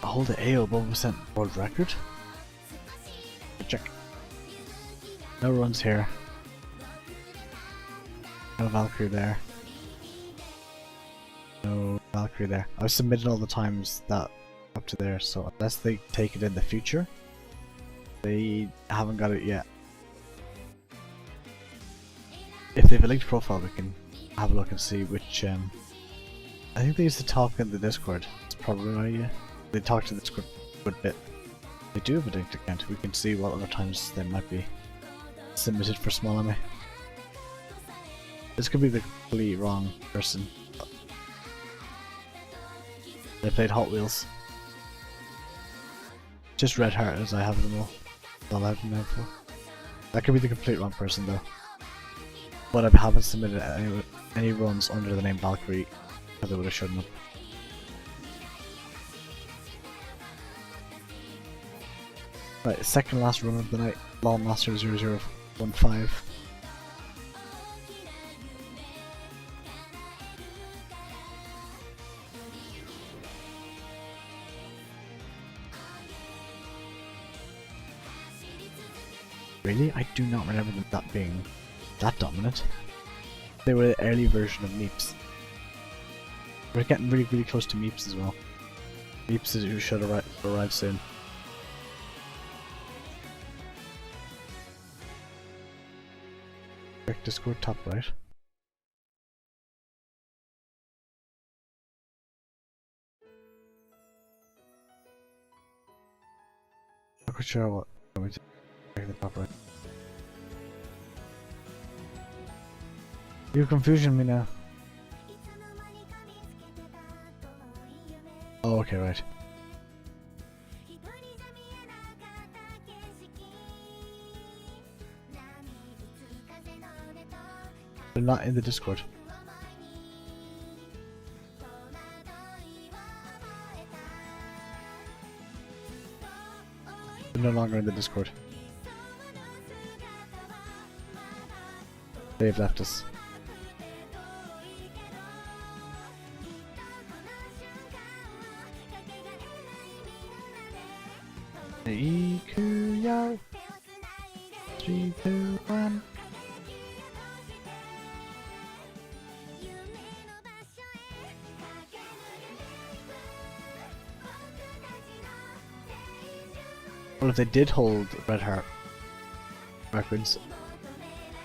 Hold the AO above percent world record. Check. No runs here. No Valkyrie there. No Valkyrie there. I've submitted all the times that up to there, so unless they take it in the future, they haven't got it yet. If they have a linked profile, we can have a look and see which. I think they used to talk in the Discord. That's probably why. Yeah, they talk to the Discord a good bit. They do have a linked account. We can see what other times they might be submitted for Smol Ame. This could be the completely wrong person. They played Hot Wheels. Just Red Heart as I have them all. That's all I have them there for. That could be the complete wrong person though. But I haven't submitted any runs under the name Valkyrie because I would have shown them. Right, second last run of the night. Lawmaster 0015. Really? I do not remember them that being that dominant. They were the early version of Meeps. We're getting really close to Meeps as well. Meeps is who should arrive soon. Check Discord top right. Not quite sure what. Check the top right. You confusion me now. Oh, okay, right. They're not in the Discord. They're no longer in the Discord. They've left us. Ikuyo. 3, 2, 1. Well, if they did hold Red Heart records,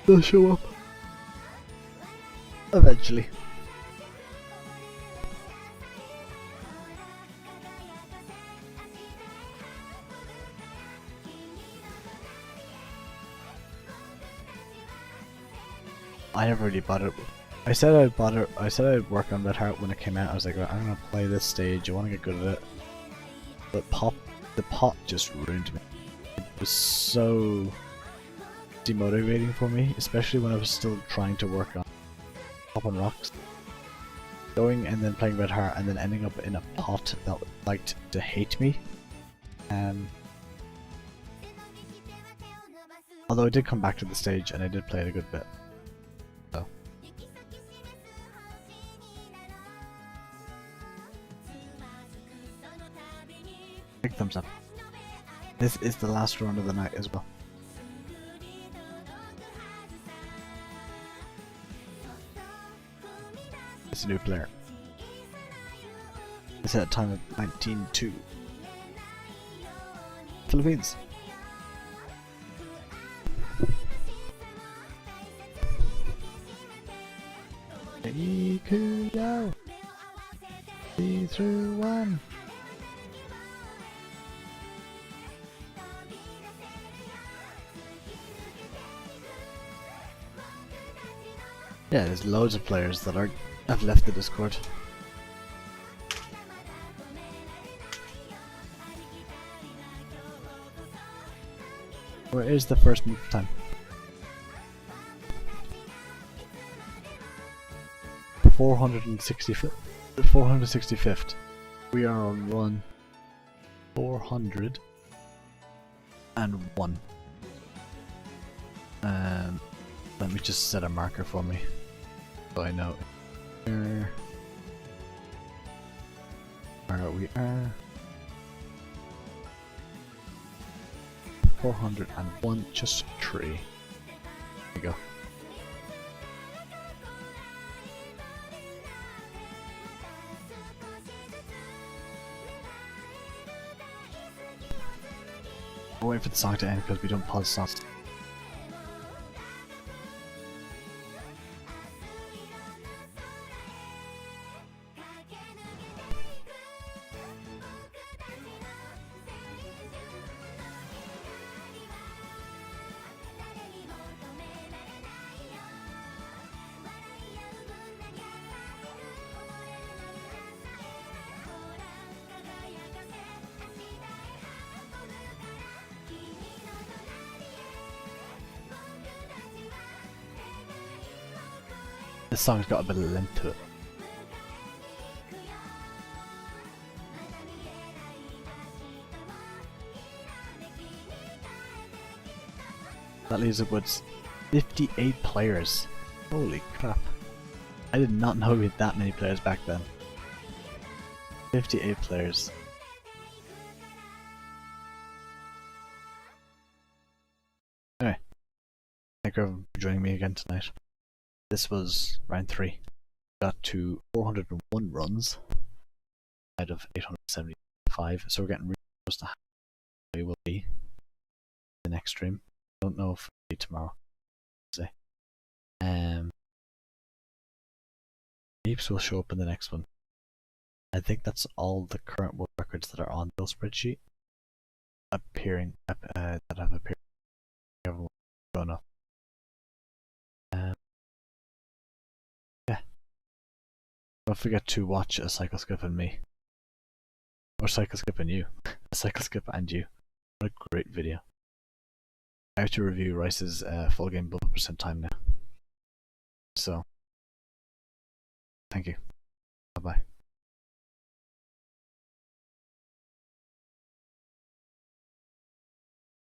they'll show up eventually. I never really bought it. I said I'd bought it. I said I'd work on Red Heart when it came out. I was like, I'm gonna play this stage. I want to get good at it. But the pot just ruined me. It was so demotivating for me, especially when I was still trying to work on Pop and Rocks. Going and then playing Red Heart and then ending up in a pot that liked to hate me. Although I did come back to the stage and I did play it a good bit. So. Big thumbs up. This is the last round of the night as well. It's a new player. It's at a time of 1902. Philippines. Ikuyo 3 through 1. Yeah, there's loads of players that have left the Discord. Where is the first move time? 465th. We are on run 401. Let me just set a marker for me so I know where we are. 401, just 3. There you go. We're waiting for the song to end because we don't pause songs. This song's got a bit of length to it. That leaves it with 58 players. Holy crap. I did not know we had that many players back then. 58 players. Anyway, thank you everyone for joining me again tonight. This was round 3. Got to 401 runs out of 875, so we're getting really close to how we will be the next stream. Don't know if it'll be tomorrow. Say. Heaps will show up in the next one. I think that's all the current world records that are on the spreadsheet appearing that have appeared. Everyone going up. Yeah. Don't forget to watch a cycle skip and me. Or cycle skip and you. A cycle skip and you. What a great video. I have to review Rice's full game bubble percent time now. So, thank you. Bye bye.